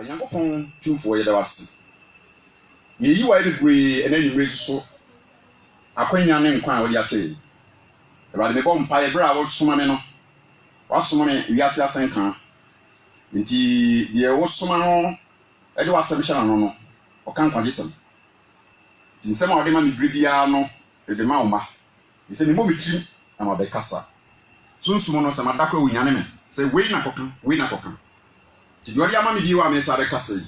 Yankopon tumfo ye da wase. Ye yi wa bebre ena nyimre so akwanya ne nkwa a wo ya kye. Ewade me bɔ mpa ye bra wo soma me no. Wa soma me wiase asen kan. Nti ye wo soma no e de wasem hye no no. O kan kwaje sem. Nti nsem a wo de ma me bibia no e de ma wo ma. Ise me mo metrim na ma be kasa. Sunsumo no se madakwa wo nyane me. Se wei na kokan. Ti diori ama me bi wa me sa be kasa yi.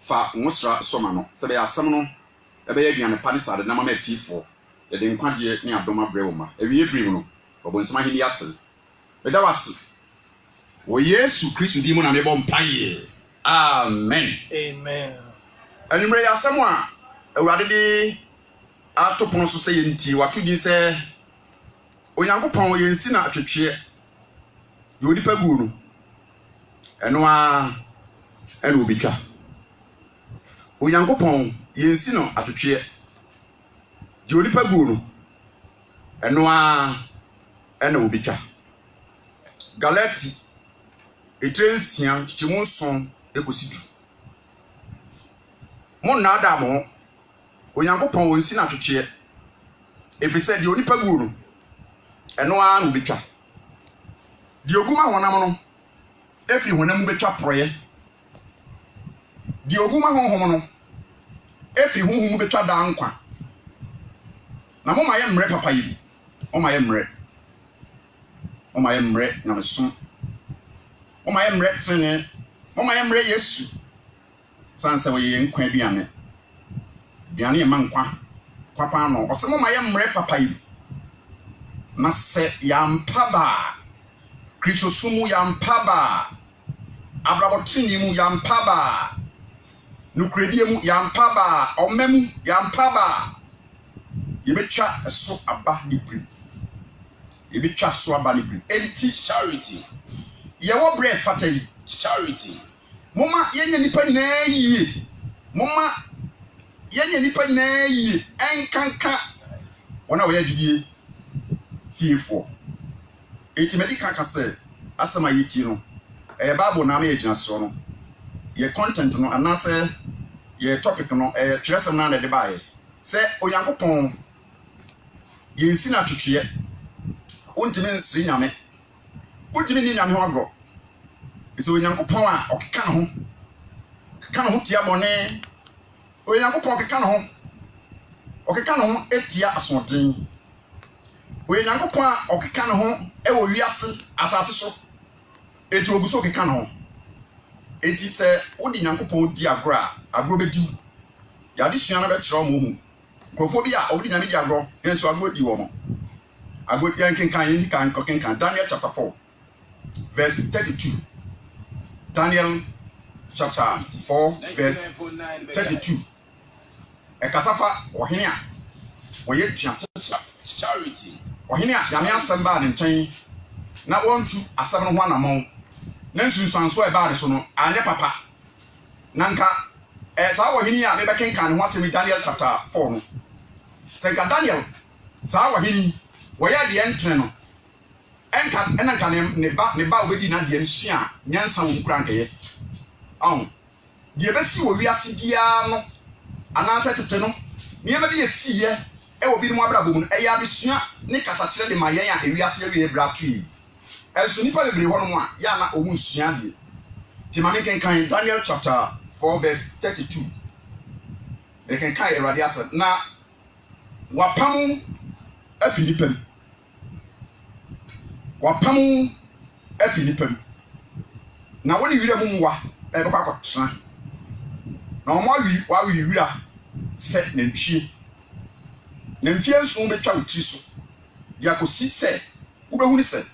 Fa ngosra soma no se be asem no e be aduane pa ne sa de na ma matifo e de nkwaje ne adoma bre wo ma e wie brim no obonsema hini ase e da wase wo Yesu Kristo di mu na me bɔ mpaye amen animre ya asem a awurade de atopono so se yenti wato din se Onyankopɔn yensi na atwetwe ye onipa gu no eno a ene obitwa Onyankopɔn yensi no atwetwe je onipa gu no eno a ene obitwa Galati etrensia chimunson ekosidu mon na ada mo Onyankopɔn yensi na atwetwe efise je onipa gu no eno a no obitwa di oguma honam no efiri honam betwa proye di oguma honhom no efiri honhom betwa da nkwa na mo ma ye mre papa yi o ma ye mre na meso o ma ye mre tene o ma ye mre Yesu sanse wo ye nkwa aduane ye ma nkwa papa no o se mo ma ye mre papa yi na se yampaba Kristo sumu yampaba abrabotini mu yampaba nukredie mu yampaba omemu yampaba yebetwa so aba libri yebetwa so aba libri enti charity yewo bre fatali charity moma yenye nipa nyina yie moma yenye nipa nyina yie enkanka wona wo yadidie fiefo enti medika ka se asema yiti no bible na ma yegina so no ye content no anase ye topic no tresem na de bae se Onyankopɔn yensi na twetwe ontime nsiri nyame ontime ni nyame ho agro se Onyankopɔn a okeka ho tia bone Onyankopɔn okeka no ho etia asoden Onyankopɔn a okeka no ho e wo wiase asase so eti oguso okeka no ho eti se wodi Nyankopɔn di agro be di ya de sua na be kyerɛ mo hu krofo bi a wodi nyame di agro enso agro di wo mo agro kan Daniel chapter 4 verse 32 Daniel chapter 4 verse 32 kasafa ohene a woye tua charity ohene a nyame asɛm ba ne nkyɛn na wontu asɛm no ho anamon na nsunsuanso e ba de so no anye papa nanka saa ohene a be bekenkan ne ho asɛm Daniel chapter 4 no senka Daniel saa ohene woya de entre no enka ne ba obedi na de nsua nyansa wo nkura nkeye de besi wo wiase bia no anata tete no niema bi esiye e wo bi no abrabɔ mu eya besua ne kasa kyerɛ de mayen a ewiase awie bratu yi enso nipa bebre hɔ no a ya na owu nsua de ti ma kenkan Daniel chapter 4 verse 32 e kenkan Awurade asa na wapam afidipam na woni wira mu wa e be kwa kɔtena na ɔmo wa wira se nantwie nso betwa wotiri so dia kosi se wo behu ni se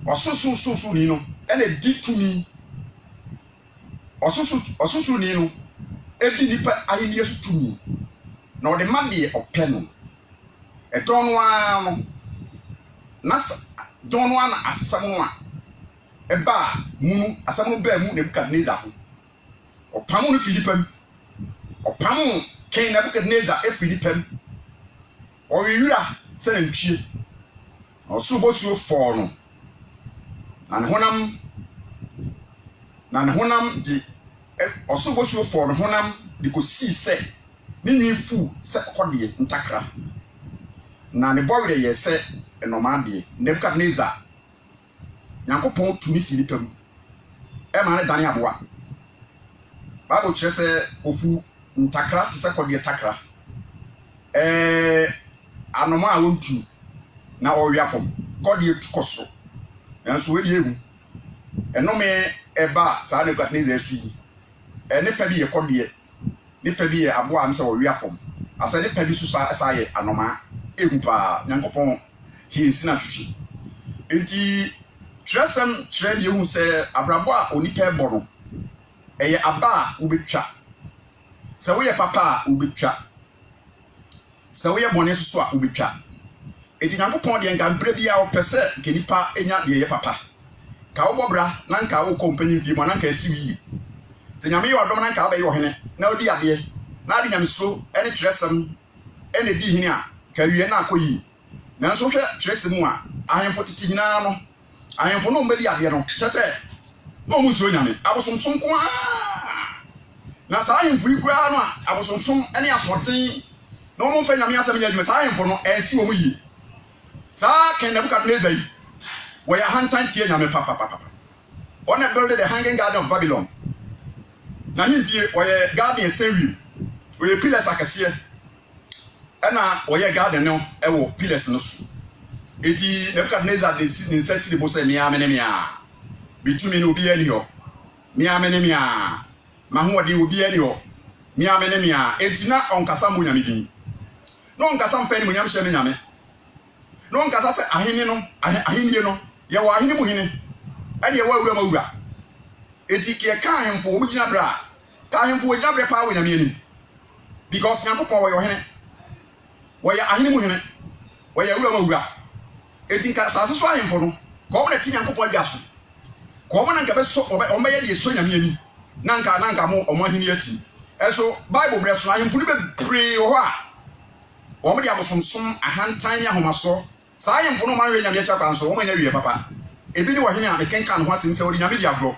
ɔsoso ni no ɛna di tumi ɔsoso ni no edi nipa ahenie so tumi na ɔde ma de ɔpɛ no ɛdɔn no a no na dɔn no a na asɛm no a ɛba mu asɛm no ba mu Nebukadnezar ho ɔpam no Filipam ɔpam King Nebukadnezar Filipam ɔwira sɛ nantwie ɔso bosuo fɔɔ no na ne honam de ɔso bosuo for no honam de ko si sɛ ne nwi fu sɛ kɔde ntakra na ne bɔwere yɛ sɛ enoma de Nebukadnezar Nyankopɔn tumi fi nipa mu ma ne dane aboa Bible kyerɛ sɛ ofu ntakra te sɛ kɔde takra anoma a wontu na ɔwia fam kɔde tu kɔso nanso we de ehu enome eba saa Nebukadnezar asu yi ne fa bi yɛ kɔde ne fa bi yɛ aboa am sɛ ɔwia fam asa ne fa bi so sa yɛ anoma ehu pa Nyankopɔn hinsi na twitwi enti tresem kyerɛ ne ehu sɛ abrabo a onipa ɛbɔ no ɛyɛ aba a wobetwa sɛ woyɛ papa a wobetwa sɛ woyɛ bɔne so a wobetwa enti Nyankopɔn de ngambre bia wopɛ sɛ kenipa enya de yɛ papa ka wobɔbra na nka wo kompanyi fie mo na nka asi wi sɛ nyame yɛ ɔdɔm na nka abɛyɛ ɔhene na odi ade na ade nyamesuro ɛne tresem ɛne di hene a ka wie na akɔyi nanso hwɛ tresem a ahemfo tete nyinaa no ahemfo no mbedi ade no kyɛ sɛ no mu suro nyame abosomsom ko na saa ahemfo yi kura no a abosomsom ɛne asoɔden na wɔn mfa nyame asɛm nyɛ adwuma saa ahemfo no ɛnsi wɔn yie saa King Nebukadnezar yi wɔyɛ ahantan tie nyame papa ɔna build the hanging garden of Babylon na himfie wɔyɛ garden ɛsɛnwi wɔyɛ pillars akɛseɛ ɛna wɔyɛ garden no ɛwɔ pillars no so eti Nebukadnezar de si nsa si de bo sɛ mia bitumi no obi ani hɔ mia mahoɔden obi ani hɔ mia eti na ɔnkasa mo nyame din na ɔnkasa mfa ni mo nyame hyɛ ne nyame na ɔnkasa sɛ ahene no ahenie no yɛ wɔ ahene mu hene ɛne yɛ wɔ awura mawura eti kɛ ka ahemfo wɔn gyina bra ka ahemfo wɔn gyina bra pa wɔ nyame anim because Nyankopɔn wɔyɛ ɔhene wɔyɛ ahene mu hene wɔyɛ awura mawura eti nka sase so ahemfo no ka wɔn na ti Nyankopɔn dwa so ka wɔn na nka bɛ so wɔn bɛyɛ de so nyame anim na nka mo ɔmo ahene ati ɛso Bible brɛ so ahemfo no bebree wɔ hɔ a wɔn de abosomsom ahantan ne ahomaso saa ahemfo no man we nyame akya kwan so wɔn anya wie papa ebi ne wɔ hene a mekenkan ho asɛm sɛ wɔde nyame di agorɔ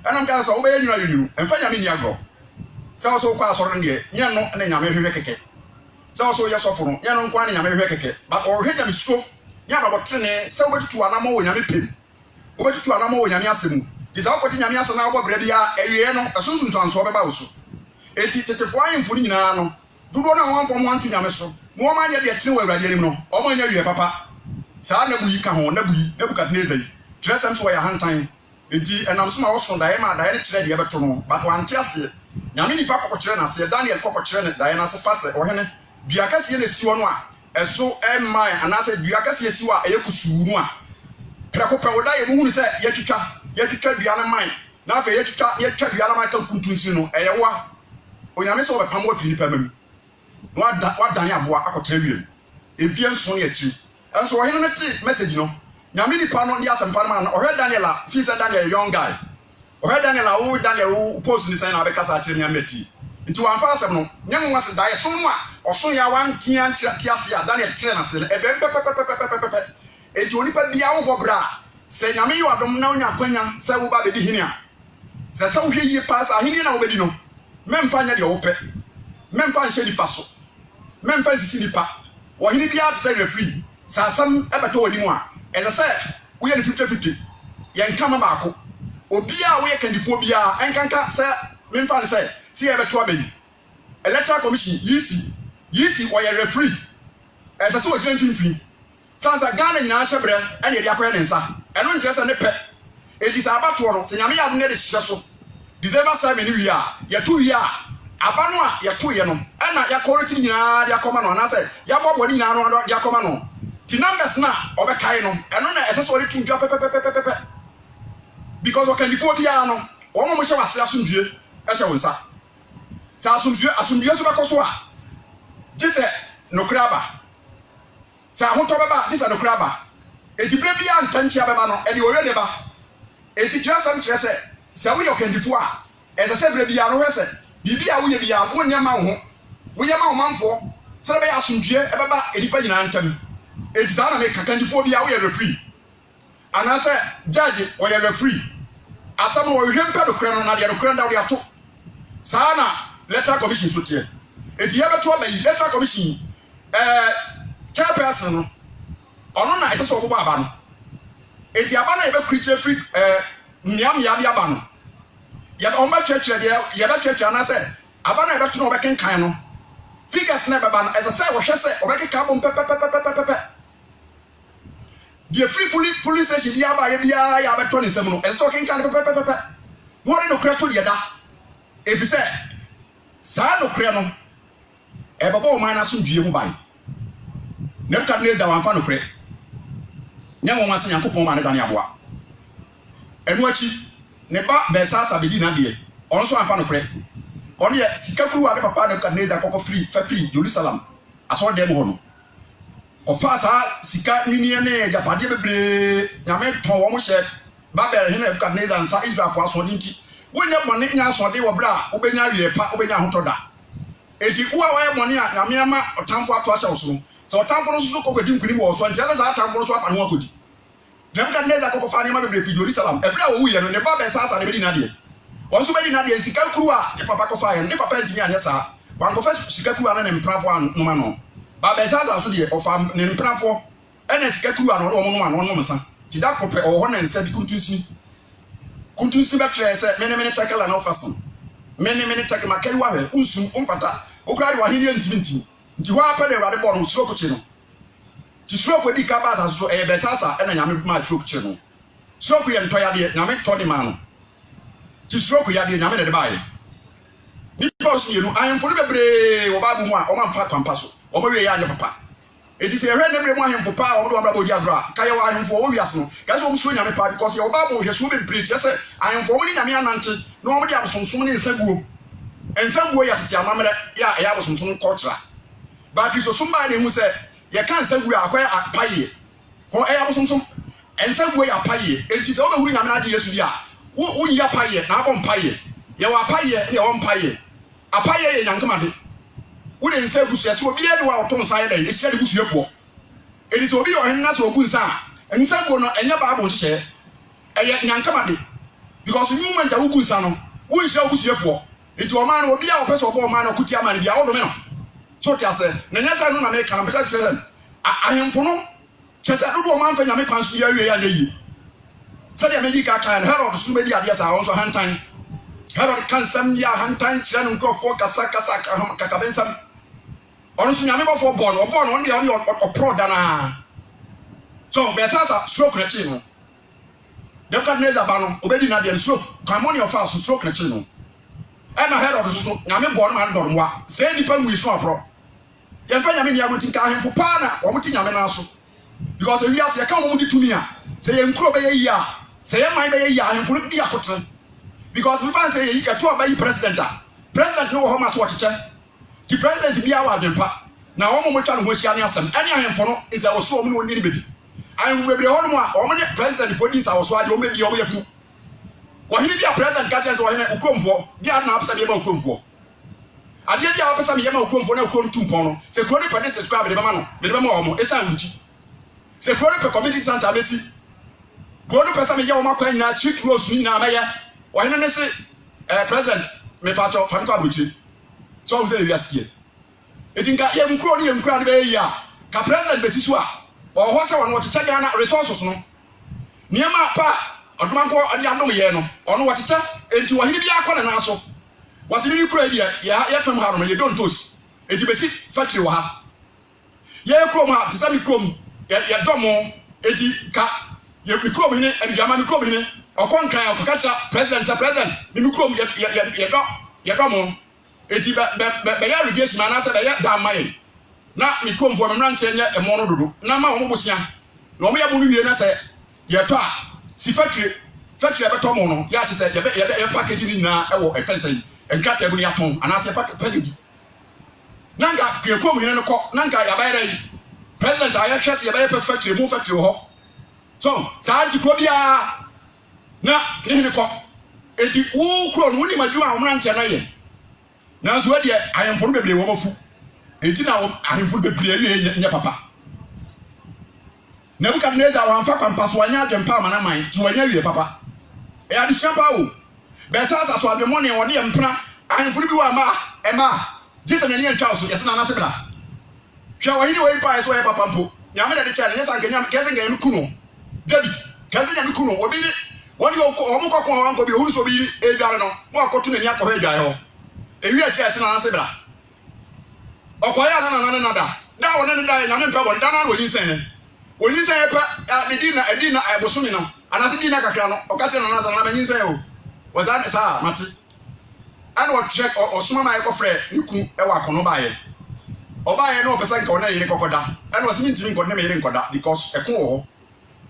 ɛnam ka sɛ wɔbɛyɛ nwura yunu ɛmfa nyame ni agorɔ sɛ wɔso kɔ asɔre no deɛ nyɛ no ne nyame hwehwɛ kɛkɛ sɛ wɔso yɛ sɔfo no nyɛ no nko ne nyame hwehwɛ kɛkɛ but ɔhwɛ nyame suro nyɛ abɔtene sɛ wobɛtutu anamɔ wɔ nyame pem wobɛtutu anamɔ wɔ nyame asɛm di sɛ wokɔte nyame asɛm na wobɔ brɛ bia awie no ɛsonsonsanso bɛba wo so eti tetefo ahemfo no nyinaa no dodoɔ no a wɔmfɔ mo anto nyame so mo ɔma nyɛ deɛ tene wɔ awurade anim no ɔma anya wie papa saa nabu yi ka ho nabu yi Nebukadnezar yi tresem so wɔyɛ hantan enti ɛnam so ma wɔso dae ma dae ne kyerɛ deɛ bɛto no but wante aseɛ nyame nipa kɔkɔkyerɛ n'aseɛ Daniel kɔkɔkyerɛ ne dae n'ase fa sɛ ɔhene dua kɛseɛ na si hɔ no a ɛso ɛmman anaasɛ dua kɛseɛ si hɔ a ɛyɛ kusuu mu a prɛko pɛ wo da yɛ muhunu sɛ yɛtwitwa dua no man na afei yɛtwa dua no man ka nkuntunsi no ɛyɛ wa onyame sɛ wɔbɛpam wɔ afiri nipa mam na wadane aboa akɔtena wiem efie nso no yɛ akyiri ɛnso ɔhene no te message no nyame nipa no de asɛmpa no ma no ɔhwɛ Daniel a fi sɛ Daniel young guy ɔhwɛ Daniel a wo Daniel wo post ni sɛn na abɛkasa akyerɛ nyame ati nti wɔamfa asɛm no nyɛ mo ase dae so no a ɔso ya wantia nkyerɛ te ase a Daniel kyerɛ na se no ɛbɛpɛpɛpɛpɛpɛpɛ enti onipa bia wo bɔ bra sɛ nyame yɛ adom na onya kwanya sɛ wo ba bedi hene a sɛ sɛ wohwɛ yie pa sɛ ahene na wo bedi no memfa nyɛ deɛ wopɛ memfa nhyɛ nipa so memfa nsisi nipa wɔhene bia te sɛ referee sɛ asɛm ɛbɛtɔ wɔ anim a ɛsɛ sɛ woyɛ no 50-50 yɛnka ma baako obiaa woyɛ kandifoɔ biaa ɛnkanka sɛ memfa no sɛ yɛbɛto aba yi electoral commission yisi wɔyɛ referee ɛsɛ sɛ wɔgyina mfimfini sansa Ghana nyinaa hyɛ brɛ ɛne yɛde akɔyɛ ne nsa ɛno nkyerɛ sɛ ne pɛ edi sɛ abatoɔ no sɛ nyame yɛ adom ne de hyehyɛ so December 7 ne wie a yɛto wie a aba no a yɛtoyɛ no ɛna yɛkɔrɔkyi nyinaa de akɔma no anaasɛ yɛabɔ bɔne nyinaa no de akɔma no ti numbers na ɔbɛkae no ɛno na ɛsɛ sɛ wɔde to dwa pɛpɛpɛpɛpɛ because ɔkandifoɔ biara no wɔn a wɔhyɛ wase asomdue ɛhyɛ wo nsa sɛ asomdue so bɛkɔ so a gye sɛ nokora aba sɛ ahotɔ bɛba gye sɛ nokora aba eti bere biara ntankyia bɛba no ɛde ɔyɛ ne ba eti kyerɛ sɛ woyɛ ɔkandifoɔ a ɛsɛ sɛ bere biara no hwɛ sɛ biribi a woyɛ biara wonyɛ ma wo ho woyɛ ma wo manfoɔ sɛ bɛyɛ asomdue ɛbɛba enipa nyinaa ntam eti saa na meka kandifoɔ biara woyɛ referee anaasɛ judge wɔyɛ referee asɛm no wɔhwɛ mpa nokora no na deɛ nokora nda wode ato Sana electoral commission so tie enti ya beto abayi electoral commission chairperson no ono na ese so obo aba no enti aba na ye be create free miam ya bia aba no ya ba omba church de ya ba church na say aba na ye beto no obekenkan no figures na baba no ese say wo hwe say obekeka bom pepepepepepepe the free police station dia ba ya bia ya beto ne nsem no ese okenkan pepepepepe mo re no kreto de da efi say saa no kre no baba o man na so ndue hu bai Nebukadnezar wan fa no kre nyanwo wan se Nyankopon ma ne dane aboa enu achi ne ba Belsasa bedi na de on so wan fa no kre on ye sikakuru ade papa Nebukadnezar kokko free Jerusalem aso dem ho no ofa sa sika nini ne japade bebre nyame ton wo mo hye Babel he Nebukadnezar nsa Israel fo aso dinti wonye mone nya aso de wo bra obenya wie pa obenya hotoda enti uwa waye mone a nyame ama otamfo ato ahye wo so so otamfo no so kokko di nkuni wo so ntia za otamfo no so afa no akodi Nebukadnezar kokko fa ne ma bebre fi Jerusalem ebra wo wuye no ne Babel sasa ne bedi na de won so bedi na de sika kuru a ne papa ko fa ye ne papa ntimi anya sa wan ko fa sika kuru a ne mprafo an no ma no Babel sasa so de ofa ne mprafo ene sika kuru a no no ma no msa ti da ko pe o ho na nsa bi kuntunsi betre se mene takala na ofason mene takala makeli wa hwe unsum umfata okura de wa hini ntimi nti ho apa de wade bo no suro ko chi no ti suro ko di ka ba sa so Belsasa ena nyame ma suro ko chi no suro ko ye nto ya de nyame to de ma no ti suro ko ya de nyame de ba ye ni boss ye no ayemfo no bebre wo ba bu mu a o ma mfa kwampa so o ma we ya anya papa eti se hwe ne bre mu ahemfo pa o do amra bodi agro ka ye wa ahemfo o wiase no ka so msuo nyame pa because ye o ba bo hwe so be preach ye se ahemfo mo ni nyame anante no mo de abosonsom ne nsaguo ya tete amamre ya abosonsom culture ba Kristo sumba ne hu se ye kan nsaguo akwa apaye ho abosonsom nsaguo ya apaye enti se o be hu nyame na de Yesu dia wo yi apaye na abom paye ye wa apaye ne wo mpaye apaye ye nyankama de wode nsa gusu ese obi ede wa oto nsa ye dai ehia de gusu efo edi so obi yo hen na so ogu nsa nsa go no enya ba abon hye eye nyankama de because you man ja ogu nsa no wo nhia ogusu efo edi o man obi a opese obo o man okuti amane bia wo do me no so ti ase na nyasa no na me kan pesa tse ahemfo no chese do o man fa nyame kan so ya wie ya yi se de me di ka kan Herod so be di ade sa won so hantan Herod kan sam ya hantan kira no nkofo kasa kakabensam ono so nyame bofo bon on de opro dana so Belsasa stroke na chi no Nebukadnezar ba no obedi na de stroke kamoni of us stroke na chi no e na Herod so nyame bon man dormwa se nipa nwi so afro ye mfa nyame ni agunti ka ahemfo pa na omo ti nyame na so because we as ye kan omo di tumi a se ye nkro be ye yi a se ye man be ye yi a ahemfo no bi akotre because we fan say ye to abayi president no ho ma so oteche ti president bia wa adempa na wo mo twa no ho hia ne asem ene ahemfo no is a so mo ni bedi ahemfo bebre ho no a o mo ne president for dis a so ade o me bia o yafu wo hini bia president ka chance wo hini ukromfo dia na apesa bia ma ukromfo ade dia apesa bia ma ukromfo na ukrom tumpon no se kro ni pede se kra be ma no be ma o mo esa nchi se kro ni pe community center mesi kro ni pesa me ya o ma kwa na street roads ni na ya why no say president me pato famko abuchi so we say we asie etinka ye mkro ni mkra de be ya ka president be sisu a o ho se won wo cheche Ghana resources no niema pa odumanko ade adom ye no ono wo cheche enti wo hini bia akọ na so wasi ni kro dia ya fam ha no ye don tos enti be si factory wa ha ye krom ha tisami krom ya domo enti ka ye krom hini aduama ni krom hini okonkran okokacha president ni mikrom ye do mo eti be ya irrigation na say be ya da mai na mikrom fo memra nche nye emo no dodo na ma wo bosia na omo ya bo no wie na say ye to a si factory be to mo no ya che say ye package ni nyina e wo efense yi enkrata bu ni aton ana say package nanga ke kom hine no ko nanga ya bayra yi president aye hwese ye be factory mu factory ho so sa anti ko bia na ne ko eti wo kro no ni madwuma wo mranche na ye na so de ahemfo bebre wo mafu eti na ahemfo bebre awie nya papa Nebukadnezar wa mfa kwampa so anya adwempa amana man ti wanya wie papa e ade champa o Belsasa so adwemo ne wo de mpra ahemfo bi wa ma Jesus na ne ntwa so yɛse na anase bla hwɛ wɔ hini wɔ ipa so yɛ papa mpo nyame de kyɛ ne yɛsa nkanya kɛse nkanya kuno David kɛse nyame kuno obi ni wɔn yɛ ɔmo kɔkɔ wɔn kɔ bi ohun so bi ni edware no mo akɔto n'ani akɔhɔ edware hɔ ewi akyi yɛse na anase bla ɔkɔyɛ na nada da wɔn ne da nyame mpɛ wɔn da na wɔn nyinsɛn pɛ edi na ɛbosomi no anase di na kakra no ɔka kyerɛ na anasa na nyinsɛn o wɔza saa mate ana wɔtrek ɔsoma ma yɛkɔfrɛ ne ku ɛwɔ akɔno baayɛ ɔbaayɛ no ɔpɛsɛ nka ɔna yere kɔkɔda ɛna ɔsɛ ntimi nkɔda me yere nkɔda because ɛko wɔ hɔ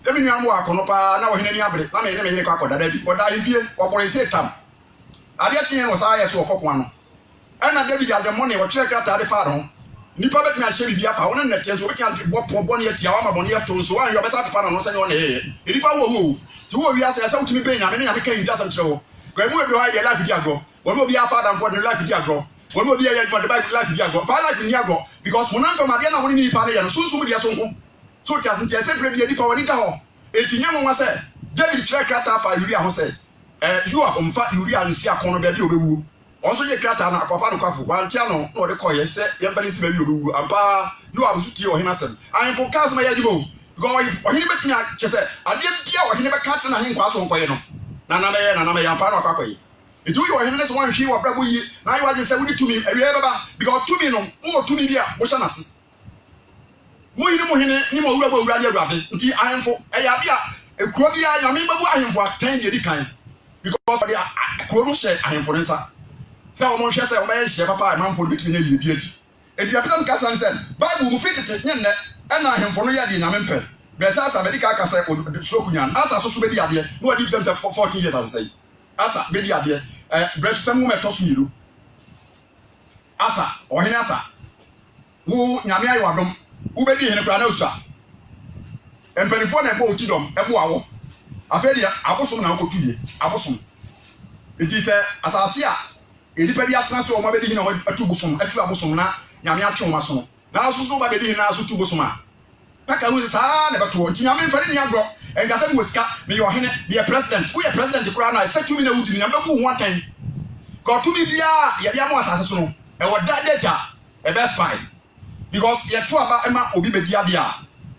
sɛ me nua mo wɔ akɔno paa na wɔhene ni abere na me yere kɔ akɔda da bi ɔda efie ɔbɔre sɛ tam adeɛ kyen wɔ saa yɛ so ɔkɔko ano ɛna David adɛmɔ ne wɔtrek atade fa no nipa betumi ahyɛ bibi afa wɔn nnɛtɛ nso wɔtumi bɔ ne atia wɔn ama bɔ ne ato nso wɔn ayɛ ɔbɛsa pepa na no sɛ ne wɔn yɛ nipa wɔ hɔ ti wɔ wiase ɛsɛ wotumi bɛn nyame ne nyame kan yi dasɛm kyerɛ wɔ kwemu ebi hɔ ayɛ life di agorɔ wɔn obi afa adamfo de life di agorɔ wɔn obi ayɛ adwuma de life di agorɔ fa life ni agorɔ because wɔn anfam adeɛ na wɔn ne nipa ne yɛ no sunsun deɛ so nko so ti asente ɛsɛ pere bi nipa wɔn da hɔ eti nyɛ wɔn sɛ David kyerɛ krata afa Uria ho sɛ Yoab ɔmfa Uria nsi akɔnɔ baabi obewu ɔnso yɛ krata na akɔpa no kwafo wantia no na ɔde kɔyɛ sɛ yɛmpa ne si baabi obewu ampa Yoab so tie ɔhene asɛm ahemfo kaas ma yɛ adwuma o because ɔhene betumi akyɛ sɛ adeɛ bia ɔhene bɛka kyerɛ na ahenkwa so nkɔyɛ no na namɛyɛ ampa na ɔkɔkɔyɛ eti wo ɔhene ne sɛ wɔn hwi wɔ brabo yie na ayɛ wagye sɛ wodi tumi awie bɛba because tumi no wo tumi bi a wohyɛ nase mo hene ni mo wura ne awurade nti ahemfo ɛyɛ ade a ekuro bi a nyame bɛbu ahemfo atɛn deɛ di kan because ɔde ekuro no hyɛ ahemfo ne nsa sɛ wɔn hwɛ sɛ wɔn bɛyɛ hyɛ papa a manfo no betumi ne yie bi adi eti apɛsɛm kasa ne sɛ bible mu fitete nye nnɛ ɛna ahemfo no yɛ de nyame mpɛ bɛsɛ asa medical kasa stroke nyan asa so bɛdi adeɛ na wɔde bi sɛ 14 years asɛ asa bɛdi adeɛ brɛsɛm mo mɛtɔ so yiro asa ɔhene asa wo nyame ayi wadom wo bɛdi hene kura na osua mpanifo na ɛbɔ oti dɔm ɛbɔ awo afɛ deɛ abosom na akɔtu die abosom eti sɛ asase a edipa bi atena sɛ wɔn abɛdi hene wɔn atu abosom na nyame atwe wɔn aso no na asoso ba bɛdi hene na aso tu bosom a na ka hu saa na bɛto nti nyame mfari ne agorɔ ɛnkasa ne wɔ sika ne yɛ ɔhene ne yɛ president woyɛ president koraa na ɛsɛ tumi na wudi ne nyame bɛbu ho atɛn ka tumi biara yɛde ama asase so no ɛwɔ data ɛbɛ spy because yɛto aba ɛma obi bɛdi adeɛ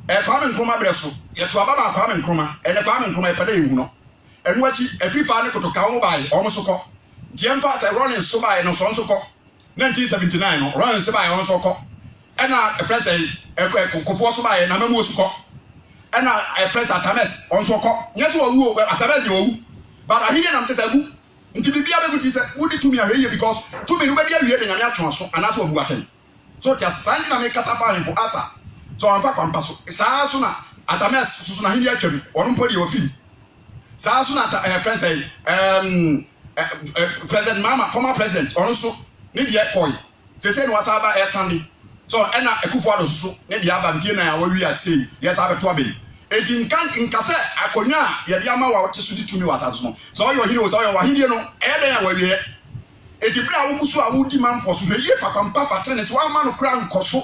a Kwame Nkrumah brɛ so yɛto aba ma Kwame Nkrumah ɛnɛ Kwame Nkrumah yɛpɛ dɛ yɛhu no ɛno akyi afirifa ne kotoka wɔn baeɛ wɔn so kɔ nti ɛmfa sɛ Rollins so baeɛ no so nso kɔ 1979 no Rollins so baeɛ wɔn nso kɔ ɛna ɛfrɛ sɛ kofoɔ so baeɛ na mɛmu so kɔ ɛna ɛfrɛ sɛ Atames wɔn nso kɔ nyɛ sɛ wɔwu Atames de wɔwu but ahene nam te sɛ gu nti bibia bɛgu ti sɛ wodi tumi ahwɛ yie because tumi no bɛdi awie de nyame atwe so anaasɛ wabu atɛn so tia sanji na me kasa fa ahemfo asa so amfa kwampa so saa so na Atames susu na ahene atwam ɔno mpo de ofim saa so na ɛfrɛ sɛ president mama former president ɔno so ne deɛ kɔi sɛ no wasa ba ɛsande so ɛna Akufo-Addo so ne deɛ aba mpie na wawi asei yɛ saa bɛto abɛn eti nka sɛ akonnwa a yɛde ama wa wote so di tumi wɔ asase so sɛ ɔyɛ ɔhene o sɛ ɔyɛ wahenie no ɛyɛ dɛn a wawie eti bere a wogu so a wodi manfo so hwɛ yie fa kwampa fa trene sɛ wama no kora nkɔ so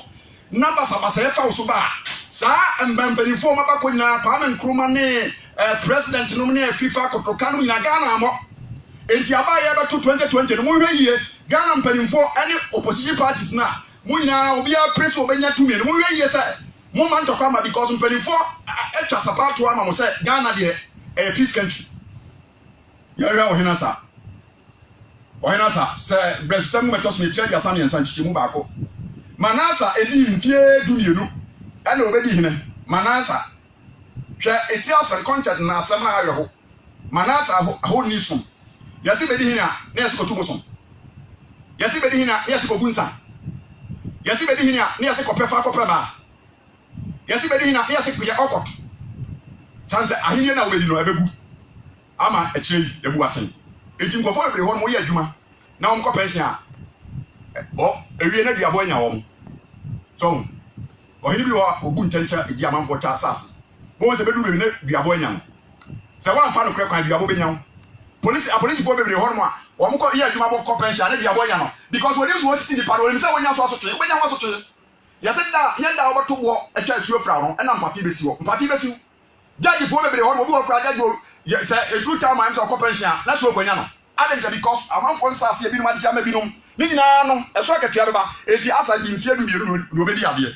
na basabasa yɛfa wo so ba saa mbambanifo ma bakɔ nyinaa Kwame Nkrumah ne president no ne FIFA kotoka no nyinaa Ghana amɔ enti aba yɛ bɛto 2020 no mo hwɛ yie Ghana mpanimfo ɛne opposition parties na mo nyinaa obi a press obenya tumi no mo hwɛ yie sɛ mo man to come because mpanimfo etwa sapato ama mo sɛ Ghana de peace country yɛhwɛ ɔhena sa sɛ brɛsɛm mo mɛtɔ so ne tire dia sam yɛnsa nkyikyi mu baako Manasa edi mfie dumienu ɛna obedi hene Manasa hwɛ eti asɛn content na asɛm na ayɛ ho Manasa ho ni som yɛsi bedi hene a na yɛsi kɔtu bosom yɛsi bedi hene a na yɛsi kɔbu nsa yɛsi bedi hene a na yɛsi kɔpɛ ma yɛsi bedi hene a na yɛsi yɛ ɔkɔt chance ahenie na obedi no ɛbɛgu ama akyire yi ebu aten eti nkɔfo bebree hɔ no yɛ adwuma na wɔn kɔ pension a ewie na duabo anya wɔn so ɔhene bi wɔ obu nkyɛnkyɛn edi amanfo kyɛ asase wɔn sɛ bɛdu bebree na duabo anya sɛ wɔn amfa no kura kwan duabo bɛnya apolisifoɔ bebree hɔ no a wɔn kɔ yɛ adwuma bɔ kɔ pension na duabo anya no because wɔn nso wɔsisi nipa no wɔn sɛ wɔnya so asotwe wɔnya ho asotwe yɛsɛ da nyɛ da wɔbɛto wɔ atwa asuo fra no ɛna mpafi bɛsi wɔ mpafi judge foɔ bebree hɔ no obi wɔ kura judge sɛ eduru time am sɛ ɔkɔ pension na so ɔkɔnya no adenta because amanfo nsase ebi no agye ama binom ni nyina no eso akatua beba enti asa di mfie du mienu no obedi ade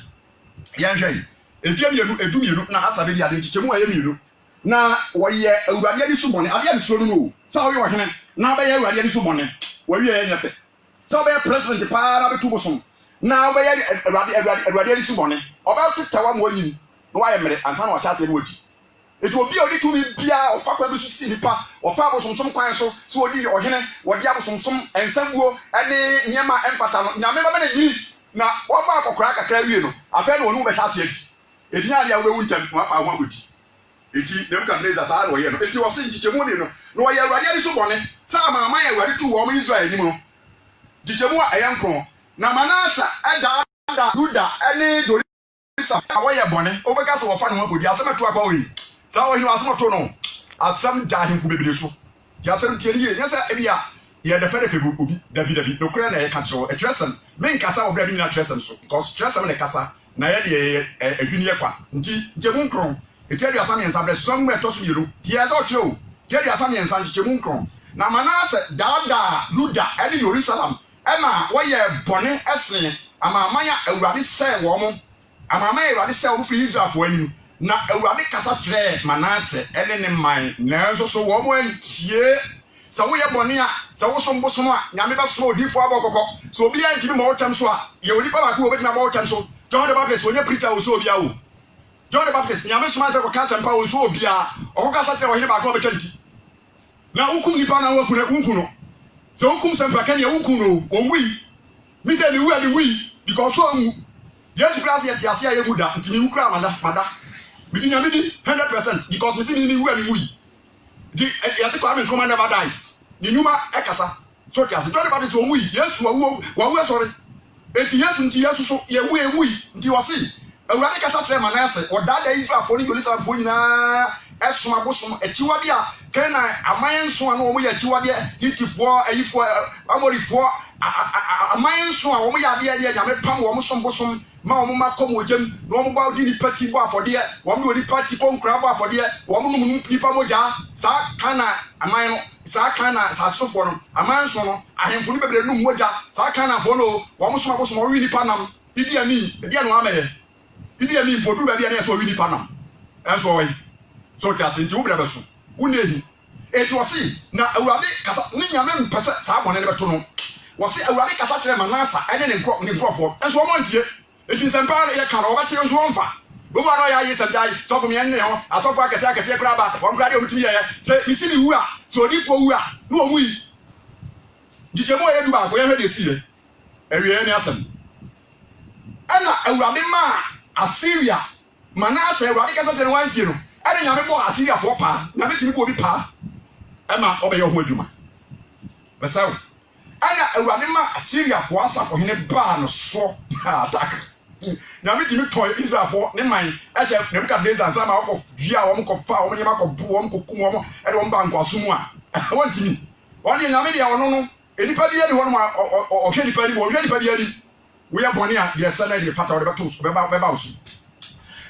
yan hwai mfie mienu edu mienu na asa bedi ade chichemu aye mienu na woye awurade ani subone ade ani so no sa wo ye ohene na ba ye awurade ani subone wo wie ye nyefe sa ba ye president pa na betu bosom na ba ye awurade ani subone oba tetawa mo yin no wa ye mere ansa na wo cha se no odi etu obi odi tumi bia ofa kwa bi so si nipa ofa abosomsom kwan so odi ohene wodi abosomsom ensambuo ene nyema empata no nyame ba na yi na wo ba akokora kakra wie no afa na wonu be hase adi edinya ya wo ntam wa fa wo abodi eti dem ka neza sa wo ye no eti wo se nchichemu ni no wo ye awurade ani so bone sa ma ma ye awurade tu wo mo Israel ni mo nchichemu a eyankro na Manasa eda Juda ene dorisa wo ye bone obeka so wo fa no abodi asematu akwa wo yi sa wo hinu asem to no asem jahimfu bebere so jasem tieri ye nyesa ebia ye de fede febu obi david no kura na ye ka kiro etresem men kasa obra bi na tresem so because tresem ne kasa na ye de ehwini ye kwa nti jemu nkron etiari asam yensa bre so mu etoso yero tie so kiro etiari asam yensa jemu nkron na Manase dada Juda ene Jerusalem ema wo ye bone esen amamanya awurade sɛ wo mo amamanya awurade sɛ wo free Israel fo anim na awurade kasa kyerɛ Manase ene ne man na nso so wo mo antie sa wo ye bone a sa wo so mbosom a nyame ba so odifo abokoko so obi antimi ma wo kyam so a ye onipa ba ko obetina ma wo kyam so John the Baptist onye preacher wo so obi a wo John the Baptist nyame so man se ko kasa mpa wo so obi a o kasa kyerɛ wo hene ba ko obetwanti na hukum nipa na wakuna hunkuno so hukum sempa kan ya hunkuno omui mi se ni wu ani wi because so anwu Yesu Christ ya tiase ya muda ntimi wu kra mada mi ti nyame di 100% because mi se ni wu ani wi di yase kwa me come never dies ni nyuma ekasa so tiase do ba dis omui Yesu wa sorry enti Yesu nti Yesu so ye wu emui nti wose awurade kasa kyerɛ Manase odada Israel fo ni Jerusalem fo nyina esom abosom etiwade a kana amanso a no wo yɛ etiwade hitifo ayifo amorifo amanso a wo yɛ ade yɛ nyame pam wo som bosom ma wo ma kom ogyem na wo ba di ni pati bo afode wo mo di pati konkra bo afode wo mo num nipa moja sa kana aman no sa kana sa sofo no amanso no ahemfo ni bebre num moja sa kana fo no wo mo som abosom wo wi nipa nam idi anu ameye idi ami bodu ba bia na so wi nipa nam enso wo so tiase nti wo bra beso wo nehi eti wose na awurade kasa ne nyame mpese saa bone ne beto no wose awurade kasa kyerɛ Manase ene ne nkrofo enso wo montie eti nsɛmpa ye ka na wo bɛte enso wo mfa wo ba no ya yi sɛdai so ko me ne ho asɔfo akɛse kra ba wo mkrade omtimi ye sɛ isi ni wu a so odifo wu a no wo yi jijemo ye du ba ko ye hwede si ye awie ne asɛm ana awurade ma Assyria Manase awurade kasa kyerɛ wantie no ene nyame bo Assyria fo pa nyame timi bo bi pa ema obeye ho adwuma besaw ana awurade ma Assyria fo asafo hene ba no so attack nyame timi toy Israel fo ne man ehye Nebukadnezar so ma ko dua wo ko fa wo nyama ko bu wo ko kum wo ede wo ba nkwaso mu a won timi won ye nyame de wono no enipa bi ani wono ma o hwe nipa ni wo hwe nipa bi ani wo ye bone a de sene de fata wo de beto so beba so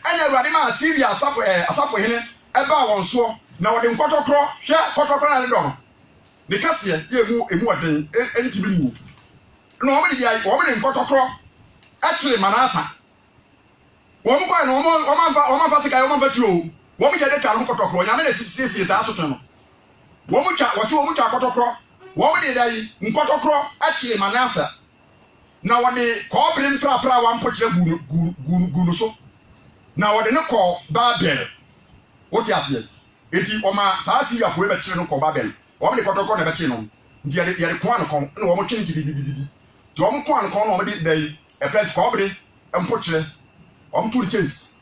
ene awurade ma Assyria asafo hene eba won so na wo de nkotokro hwe kotokro na de do no ne kase ye emu oden enti bi mu no wo de nkotokro atire Manase wo mo kwa no wo man fa sika wo man fa tuo wo mo je de twa no kotokro nyame na sisi sa asotwe no wo mo twa kotokro wo mo de dai nkotokro atire Manase na wo de koobere mfrafra wa mpokyere gu so na wo de ne ko Babel wo ti ase eti o ma saa Syria fo e be kyere no ko Babel wo me de kotokro na be kyere no ndi ye de ko an kon na wo mo twene gidididi ti wo mo ko an kon na wo de dai e fresh koobere mpokyere wo mo tu chase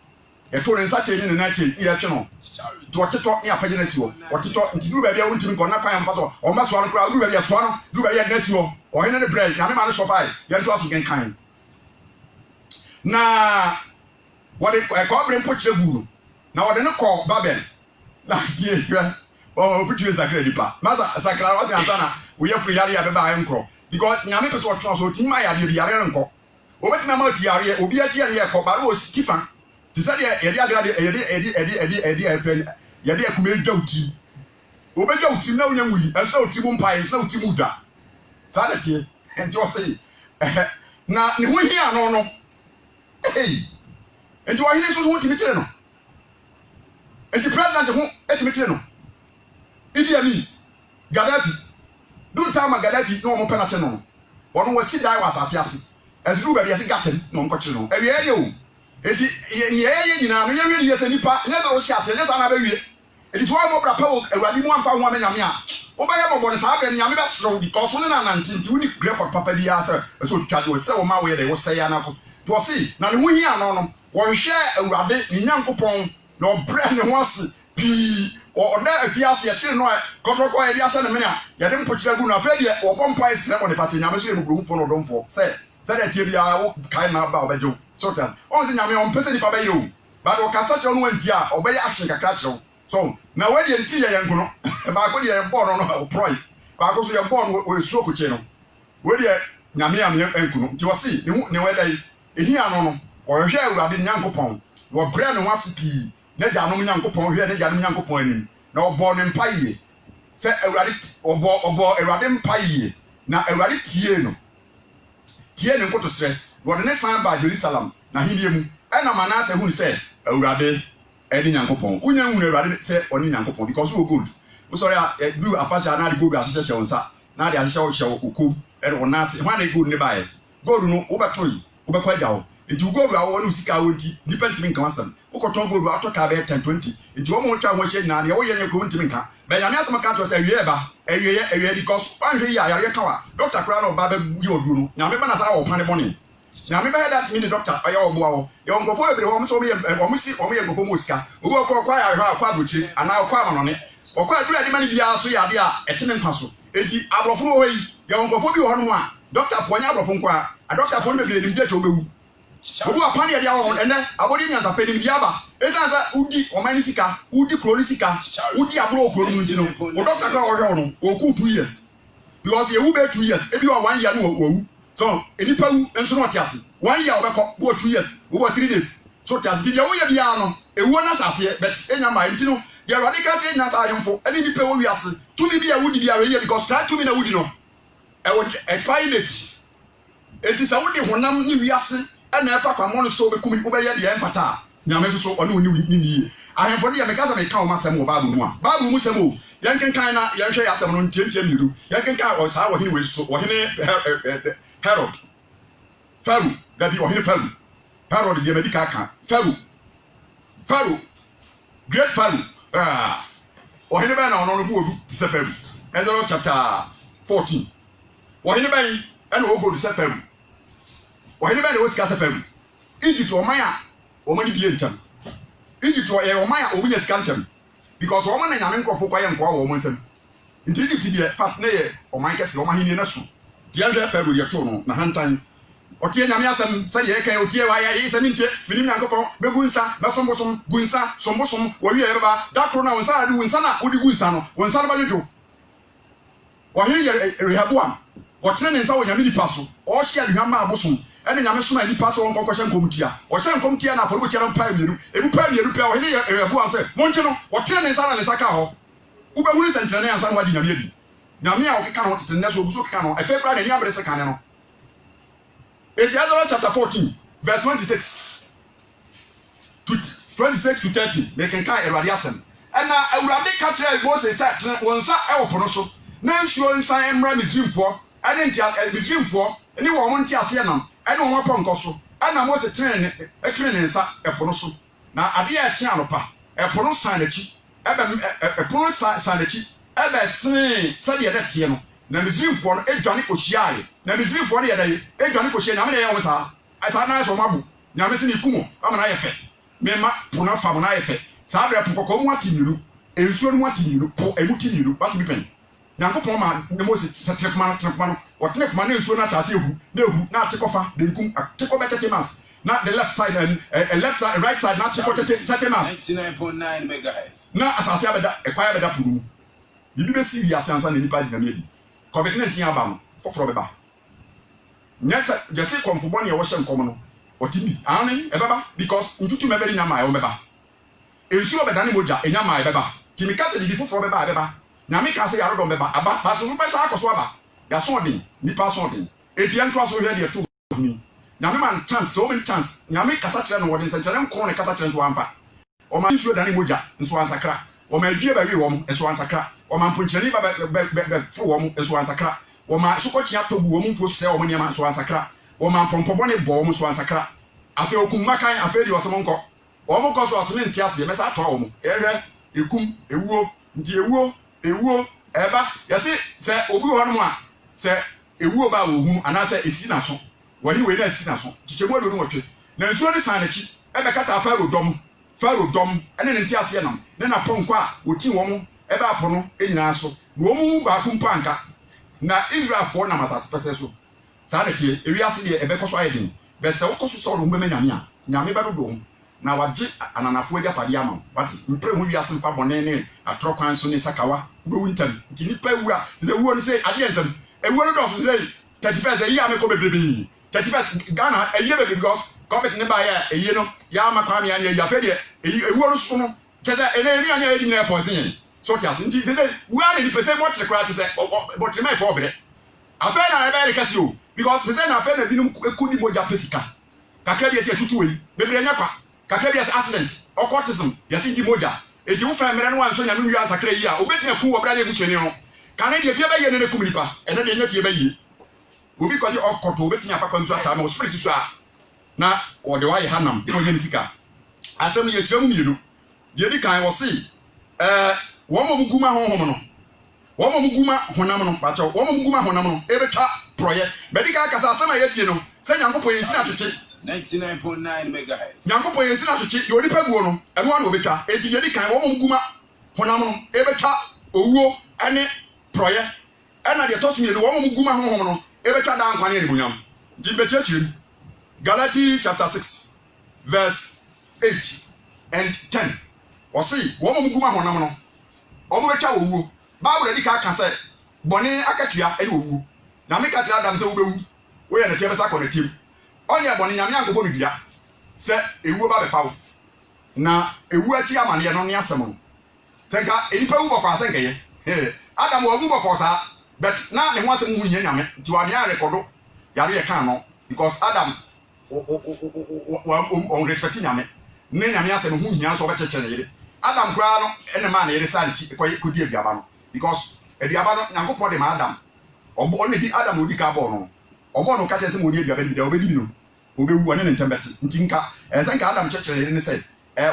e to ne sa kyere ni na kyere ye twe no ti wo teto ni apagye na si wo teto nti duru ba bia wo ntimi kon na kwan mfa so o ma so an kra duru ba bia so no duru ba bia na si wo o hene ne bread na me ma no so fai ye nto aso gen kan na wode koobere mpokyere gu no na wode ne ko Babel na die hwa o futu sakra dipa masa sakra wa kan sana wo ye fu yare ya beba ay nkro because nyame pese wo twa so tin ma yare bi yare nko obetina ma ti yare obi ati yare ko bare o Stifa ti sa de ye de agrade ye de efren ye de akume dwauti Obeja utim na unyamui, esa utimu mpa, esa utimu da. Sada tie, enti o say. Na ne ho hia no. Hey. Enti wa hine so ho timi kire no. Enti president ho etimi kire no. Idi Amin, Gaddafi. Do time Gaddafi no mo penalty no. Wono wasi dai wa asase ase. Ezuru ba bi ase gatem no nko kire no. Ewie ye o. Enti ye nyina no ye wi ye se nipa, nya so hia ase, nya sa na ba wi. Enti so mo bra pa o Awurade mu amfa ho amanyame a. Obaye mo bone sa be nyame be sro because one na nantinti woni record papa bi ase so twaje we se wo ma we dey wo se ya na ko. To see na ne ho hia no no. Wo hwe Awurade ni Nyankopon na obre ne ho ase pi o na afiase ya kire no kotoko ya dia ne mena ya de mpokira gu na afa de o bompa isre mo ne fate nyame so emugurumfo no domfo se de tie bia wo kai na ba obejo so ta on se nyame on pese ni pa ba ye o ba do kasa kire no anti a obeye action kakra kire so na we de nti ye yankuno ba ko de ye ball no proy ba ko so ye ball no we stroke che no we de nyame am yankuno nti wo se ne we dai ehia no no o hwe Awurade Nyankopon wo bre ne ho ase pi na janom Nyankopon hwe na janom Nyankopon anim na obo ne mpaye se Awurade obo Awurade mpaye na Awurade tie no tie ne nkotosre wo de ne san ba Jerusalem na hidie mu na Manase hu se Awurade eni Nyankopon unya hu na Awurade se oni Nyankopon because we good we sorry blue afacha na de gold ahyehyɛ hyɛ wonsa na de ahyehyɛ hyɛ okom e de wonase hwan na gold ne bae gold no wo betoyi wo bekwa gya wo nti gold a wo no sika wo nti nipa ntimi nka wasam wo koton gold ato ka be 10 20 nti wo mo twa ho hye nyina ne wo ye nyeko ntimi nka be nyame asem ka to se awie because anhwe ya yare ka wa doctor kra na oba be ye odu no nyame ba na sa wo pane bone nyame ba that me the doctor aye wo boa wo ye ngofo ebere wo mo so wo ye ngofo mo sika wo ko kwa ya hwa kwa brochi ana kwa manone wo kwa adura de mani bia so ya de a etene nkwa so enti abrofo wo yi ye ngofo bi wo no a doctor fo nya abrofo nkwa a doctor fo no be bia nim de to mewu obu apani ya dia wo ene abodi nyansa pe nim dia ba esansa udi omani sika udi pro sika udi abro pro nu ntino o doctor ka wo hwe no o ku 2 years because ye wu be 2 years ebi wa 1 year no wo so enipa wu enso no tiase 1 year obekọ bo 2 years wo 3 days so tiase dia wo ye bia no ewu na sase but enya ma ntino ye radical change na sa ayemfo eni nipa wo wiase tumi bia wudi bia we ye because that tumi na wudi no e wo expire date enti sa wudi honam ni wiase na efa kwa mono so be kumi obeye de enfata nyame so one oni ni ahemfo de me kasa me ka o masem wo babu mu a babu mu sem o yankenkan na yanhwe yasem no ntientie miru yankenkan o saa wo hene we so wo hene Herod Pharaoh da bi wo hene Pharaoh Herod de medika ka Pharaoh great Pharaoh wo hene ba na ono no bu odu se Pharaoh Exodus chapter 14 wo hene ba yi na wo go se Pharaoh wahene ba ne wosika sefam Egypt o man a o mani bie ntam Egypt o ye o man a o munya sika ntam because o man na nyame nkrofo kwaye nko a o mo nsam nti Egypt bie fat na ye o man kese o man hini na su dia hwe Pharaoh ye to no na hantan o tie nyame asem se ye kan o tie wa ye se mintie minim Nyankopon begunsa na sombosom gunsa sombosom wo wie baba da kro na wonsa ade wonsa na odi gunsa no wonsa na ba dwo wahene ye Rehoboam o tene nsa wo nyame di paso o hye aduama abosom ene nyame soma ni paso won konkoshe nkomtia o hye nkomtia na aforo kira mpa mieru ebu pa mieru pa o hene ye Rehoboam se monche no o tene nsa na ne saka ho wo be hunu sentre na yansa na wadi nyame adi nyame a o keka no tete ne so obuso keka no efe kra na ni abre se kan no Exodus chapter 14 verse 26 to 30 they can kai Awurade asem ena Awurade ka kire Moses say wonsa e wo pono so na nsuo nsan emra Misrimfo ene ntia Misrimfo ene wo mo ntia ase nam ene wo pon nkoso ana Moses tene ne nsa epono so na ade ya chi anopa epono san na chi epono san na chi ebe sin sade ye dete no na Misrimfo no edwane kohyiae na Misrimfo no ye dai edwane kohyiae nyame ye wo sa asa na so mabu nyame se ni kumo ama na ye fe mema pona fam na ye fe sa be pokoko mu atimiru ensuo no atimiru po emutimiru what be pen Nyankopon ma ne Moses trepman no o trepman na ensuo na chase ehu na atekofa de nkum ateko betete mas na the left side and left side right side na ateko tete mas 99.9 megahertz na asase abeda ekwaya beda puru bibi be si wi asansa na nipa dinamia di COVID-19 aba no foforo beba nyasa jese komfo ne wo hye nkom no otimi anen ebeba because ntutu mebere nyama e wo beba ensuo beda ne moja enyama e beba timika se bibi foforo beba nyame ka se yare do meba aba ba so be sa akoso aba ya so den nipa so den eti ento aso hwe de to ni nyame man chance so many chance nyame kasa kire no wode nsekere nko ne kasa kire nso amfa o ma nsuo dane moja nso ansakra o ma adue ba wi wo m nso ansakra o ma mponkyerani ba fo wo m nso ansakra o ma sokɔkye atobu wo m mfo sɛ wo m niam nso ansakra o ma pompɔbɔ ne bɔ wo m nso ansakra afi okumma kan afi di osemo nkɔ wo m nkɔ so asome ntiase ye mesa atɔ wo m ehwe ekum ewuo nti ewuo eba yɛse sɛ obi hɔ no mu a sɛ ewuo ba wo hu anase esi na so wani we na esi na so kichemu ado no wotwe na nsuo ne san na chi ebe kata faro dom ene ne ntiase nam ne na ponkɔ a woti wo m ebe apo no enyina so na wo mu ba kumpa nka na Israel for na masase pese so saa na tie ewiase de ebe kɔ so ayedin but sɛ wokɔ so sɛ wo mbɛ nyame a nyame ba dodo na wagye ananafo agya pade ama wate mpre ho wiase mfa bɔne ne atoro kwan so ne sakawa wo ntam nti nipa wura sɛ wuo no sɛ ade ensam ewuo no dɔfo sɛ 31st yi amekɔ bebrebe 31st Ghana eyiye bebe because COVID ne ba ya eyiye no ya amakwa me ya ne ya fede ewuo no so no kyɛ ene eri anya edi na airport yen so ti ase nti sɛ wura ne nipa sɛ mo kyerɛ kra kyɛ sɛ bɔtre mai fo obere afɛ na ebe rekasi o because sɛ na afɛ na binum ekudi moja pesika kakra bi ese asutu we bebre nya kwa kakra bi ese accident occultism yesi di moja eti wo fa mere no wanso nya no wi ansakra yi a obetina ku wo bra ne musuani no kane de fie ba ye ne kumnipa ene de nya fie ba yi obi kwaje okoto obetina fa kwanzu ata ma spirit so a na o de wa ye hanam no ye nisika asem ye kire mu mienu de di kan wo se wo mom guma honhom no wo mom guma honam no pa cho wo mom guma honam no ebetwa proye medical kasa asem a ye tie no se nyankopɔ ye sina twetwe 99.9 megahertz nyankopɔ ye sina twetwe de onipa guo no eno ana obetwa eti de di kan wo mom guma honam no ebetwa owuo ene proye ena de tosu mienu wo mom guma honhom no ebetwa dan kwane ne munyam dimbetia chiri Galatians chapter 6 verse 8 and 10 o see wo mom guma honam no o mo betwa owuo Bible di ka say bone akatua ene owuo na me ka tira Adam se wo bewu wo ye ne tie besa konetim onye bone nyame ankobɔ no bia se ewuo ba befa wo na ewu achi amane no ne asem no senka enipa wu bɔkɔ asenka ye Adam wo wu bɔkɔ sa but na ne ho asem hu nya nyame nti wa me a rekodo yare ye kan no because Adam on respect nyame ne nyame asem hu nya so obɛkyekye ne yere Adam kura no ene ma na yere sa nchi kodi aduaba no because aduaba no nyankopɔ de ma Adam obo ne di Adam odi ka bɔ no obo no ka kyese mo odi aduaba bi da obedi bi no obewu ane ne ntembete nti nka senka Adam kyekye ne se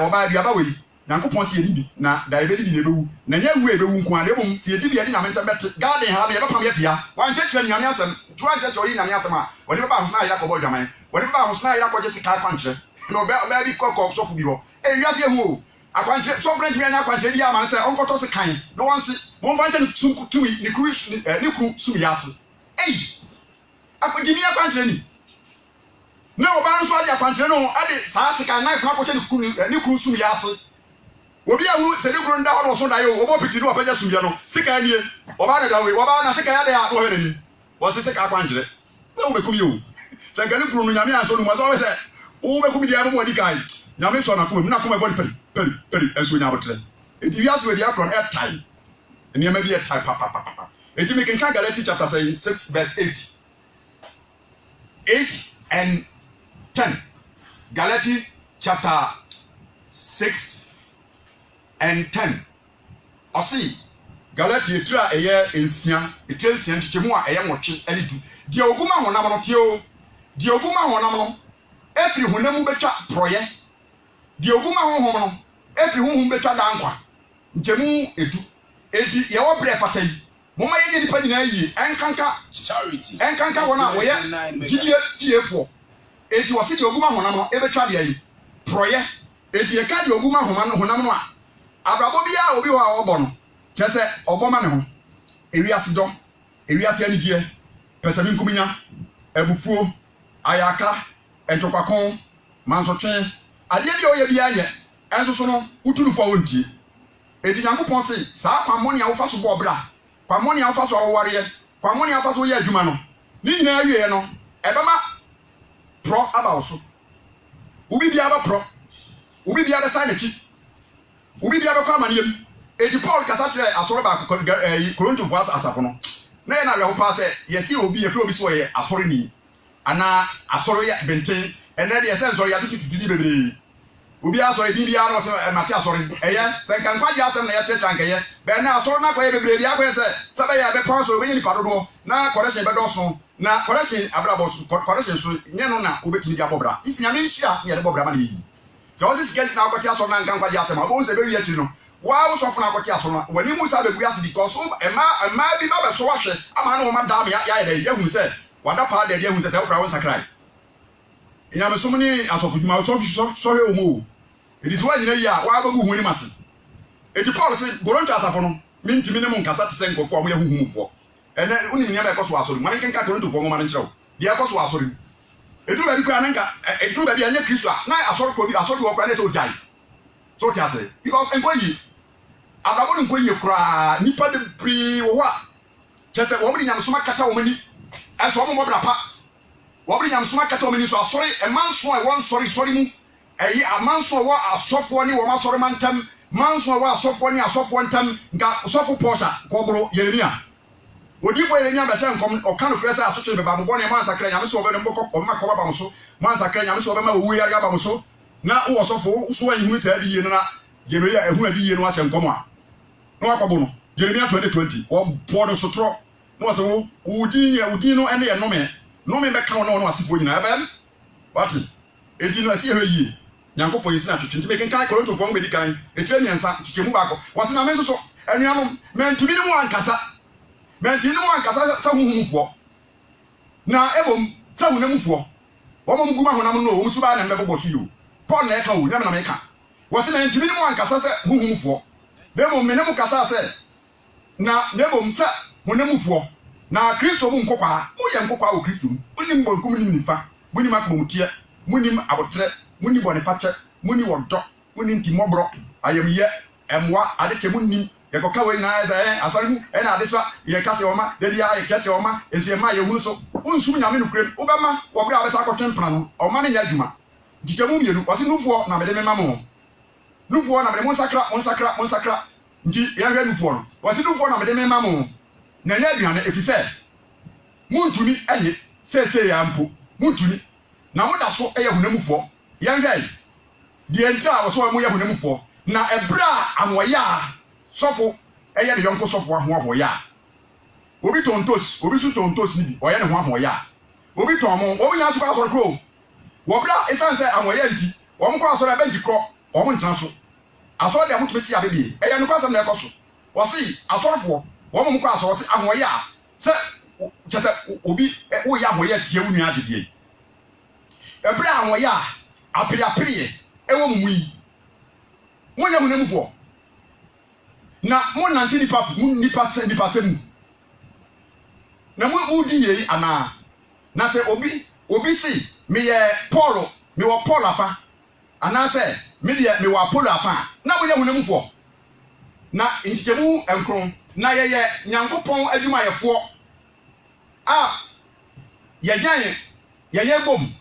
oba aduaba we nyankopɔn se yedi bi na da ebedi bi na ebewu na nya wu ebewu nko ade bom se yedi bi ade nyame ntembete garden ha na yebapam yefia wan kyekye nyame asem tuwa kyekye oyi nyame asem a woni baba ho na ayira kɔbɔ dwaman woni baba ho na ayira kɔgye sika kwankyere na oba bi kɔkɔ sɔfo bi hɔ wiase ehu o akwankyere sɔfo ntimi anya akwankyere di ama se onkoto se kan no wansi mo mfa nkyere tumi ne kuru sum yase akwadimi akwankyere ni na oba nso ade akwankyere no ade saa sika knife na akɔkyere ne kuru sum yase obi ahu se ne kuru nda hɔ no so da yo obo piti no apagya sum ya no sika nie oba na dawe oba na sika ya de a no hɛ nani wo se sika akwankyere se wo bekum yo se nka ne kuru no nyame anso no mo so wo se wo bekum dia mo wadi kai nyame so na kuma na kuma body peri enso nya botre enti wiase we dia kron airtime eniema bi airtime papa enti me kenka Galatians chapter 6 verse 8 and 10 Galatians chapter 6 and 10 osi Galatians etra eye ensia nchechemu a eye nwotwe ane du die oguma honam no tio die oguma honam no efiri honam betwa proye die oguma honhom no efiri honhom betwa dankwa nchemu edu edi ye wo bre fatai moma ye nipa nyina yi enkanka charity enkanka wona wo ye gidie tiefo edi wo se die oguma honam no ebetwa de ayi proye edi ye ka die oguma honam no a abrabo bia obi wa obo no kyese oboma ne ho ewiase anigye pesami nkuminya ebufuo ayaka entokakon mansotwe ade bia oye bia ye enso so no utunufo wontie edi nyankopon se saa kwamoni a wo faso bo bra kwamoni a wo faso awoware kwamoni a wo faso ye adwuma no ni nyina awie no ebema pro abawoso ubi bia ba pro ubi bia be sa na chi ubi bia be kwa maniem eti Paul kasa kyerɛ asɔre ba Korinto fo asafo no na yɛ na hwɛ ho pa sɛ yɛsi obi yɛfrɛ obi so yɛ asɔre ni ana asɔre yɛ benten ɛnɛ deɛ sɛ nsɔre yɛatoto tutudi bebree obi asɔre din biara no sɛ mate asɔre ɛyɛ sɛ nkankwa gye asɛm na yɛkyerɛkyerɛ nkɛyɛ bɛɛ na asɔre no akɔyɛ bebree bi akɔyɛ sɛ bɛyɛ bɛpɔ asɔre bɛyɛ nipa dodoɔ na correction bɛdɔso na correction abrabɔ so correction so nyɛ no na wobɛtumi de abɔ bra isi nyame nhyia ne yɛde bɔ bra ma ne yi sɛ wɔse sika ntina akɔte asɔre na nkankwa gye asɛm a wobɛhu sɛ bɛwi akyiri no waa wosɔfo na akɔte asɔre no w'ani mu saa bɛgu ase because mmaa bi ba bɛso wahwɛ ama ne wɔma daa me yɛayɛ dɛ yɛhunu sɛ wada paa dɛ yɛhunu sɛ wopra wo nsakra nyamesom ne asɔfo dwuma sɔhwɛ wɔ mu o ɛdi sɛ woanyina yi a woabɛgu hu anim ase ɛti Paul sɛ Korinto asafo no mentimi ne mu nkasa te sɛ nkɔfoɔ a moyɛ huhumufoɔ ɛnɛ wonim nneɛma ɛkɔ so asɔre mu ma menkenka Korintofoɔ nwoma no nkyerɛ wo deɛ ɛkɔ so asɔre mu ɛduru baabi koraa ne nka ɛduru baabi a ɛnyɛ Kristo a na asɔre kɔ bi asɔre wɔ koraa ne sɛ ogyae so wote ase because nkɔ yi abrabɔ no nkɔ yie koraa nnipa de prii wɔ hɔ a kyerɛ sɛ wɔmde nyamesom akata wɔn ani ɛnso wɔn mmɔbra pa wɔmde nyamesom akata wɔn ani so asɔre ɛmanso a ɛwɔ nsɔre mu ɛyi amanso a ɛwɔ asɔfoɔ ne wɔn asɔre ma ntam manso a ɛwɔ asɔfoɔ ne asɔfoɔ ntam nka sɔfo Pɔɔsa kɔboro Yeremia odifo Yeremia bɛhyɛ nkɔm ɔka no korɛ sɛ asotwe bɛba mo bɔne mansakra nyame sɛ wɔbɛne mbɔkɔ ɔma kɔba ba mo so mansakra nyame sɛ wɔbɛma owu yare aba mo so na wowɔ sɔfo so wanyi hu sɛ adi yie no na Yeremia ɛhu adi yie no ahyɛ nkɔm a na wakɔbo no Yeremia 2020 wɔbɔ no sotorɔ na wɔ sɛ wo din no ɛne yɛ nome bɛka wo na wɔne wasefoɔ nyinaa ɛbɛm wate ɛdi no ɛsɛ yɛhwɛ yie Nyankopɔn yɛsi na twetwe nti mekenkan Korintofoɔ ho bɛdi kan ɛtire mmiɛnsa kyekyɛmu baako wɔse na me nso so anuanom mantumi ne mu ankasa sɛ honhomfoɔ na mmom sɛ honamfoɔ wɔmom gu ma honam no wɔm so baa na mmɛbɔbɔ so yio Paul na ɛka wo nyame na meka wɔse na mantumi ne mu ankasa sɛ honhomfoɔ na mmom me ne mu kasa sɛ na mmom sɛ honamfoɔ na Kristo mu nkɔkwaa moyɛ nkɔkwaa wɔ Kristo mu monim bɔnkum nim nifa monim akomɔmuteɛ monim abotrɛ muni bɔne fakyɛ muni wɔdɔ muni ntimɔborɔ ayamyɛ ɛmmoa adekyɛ munim yɛkɔka wei na ɛsɛ asɔre mu ɛna adesoa yɛka sɛ wɔma da bia yɛkyerɛkyerɛ wɔma ɛsuɛma yɛhunu so wonsum nyame no kurem wobɛma wɔberɛ a wobɛsa akɔtwe mpena no ɔma no nyɛ adwuma nkyekyɛmu mmienu wɔse nufoɔ na mede mema mo nufoɔ na mede mo nsakra nti yɛhwɛ nufoɔ no wɔse nufoɔ na mede mema mo na ɛnyɛ aduane ɛfiri sɛ montumi ɛnye seesei yɛ mpo montumi na moda so ɛyɛ hunamufoɔ yɛnhwɛ deɛ nti a wɔso wɔn yɛ hunamufoɔ na ɛbrɛ a ahoɔyɛ a sɔfo ɛyɛ ne yɔnko sɔfo ahoɔyɛ a obi tontos obi so tontos ni bi ɔyɛ ne ho ahoɔyɛ a obi tɔn mo wɔn nyɛ asokɔ asɔre kuro wɔbrɛ esan sɛ ahoɔyɛ nti wɔn kɔ asɔre ɛbɛnti korɔ wɔn ntena so asɔre deɛ motumi si abebie ɛyɛ no kwasɛm na ɛkɔ so wɔsi asɔrefoɔ wɔn mo kɔ asɔre wɔsi ahoɔyɛ a sɛ kyɛ sɛ obi woyɛ ahoɔyɛ tie wo nua adedeɛ ɛbrɛ ahoɔyɛ a apiriapiriɛ ɛwɔ mu yi mo nyɛ hunamufoɔ na mo nante nipa sɛ mu na mo di yei anaa na sɛ obi si meyɛ Paul mewɔ Paul afa anaasɛ medeɛ mewɔ Apollo afa na mo nyɛ hunamufoɔ na nkyekyɛmu nkron na yɛyɛ Nyankopɔn adwumayɛfoɔ a yɛyɛ bom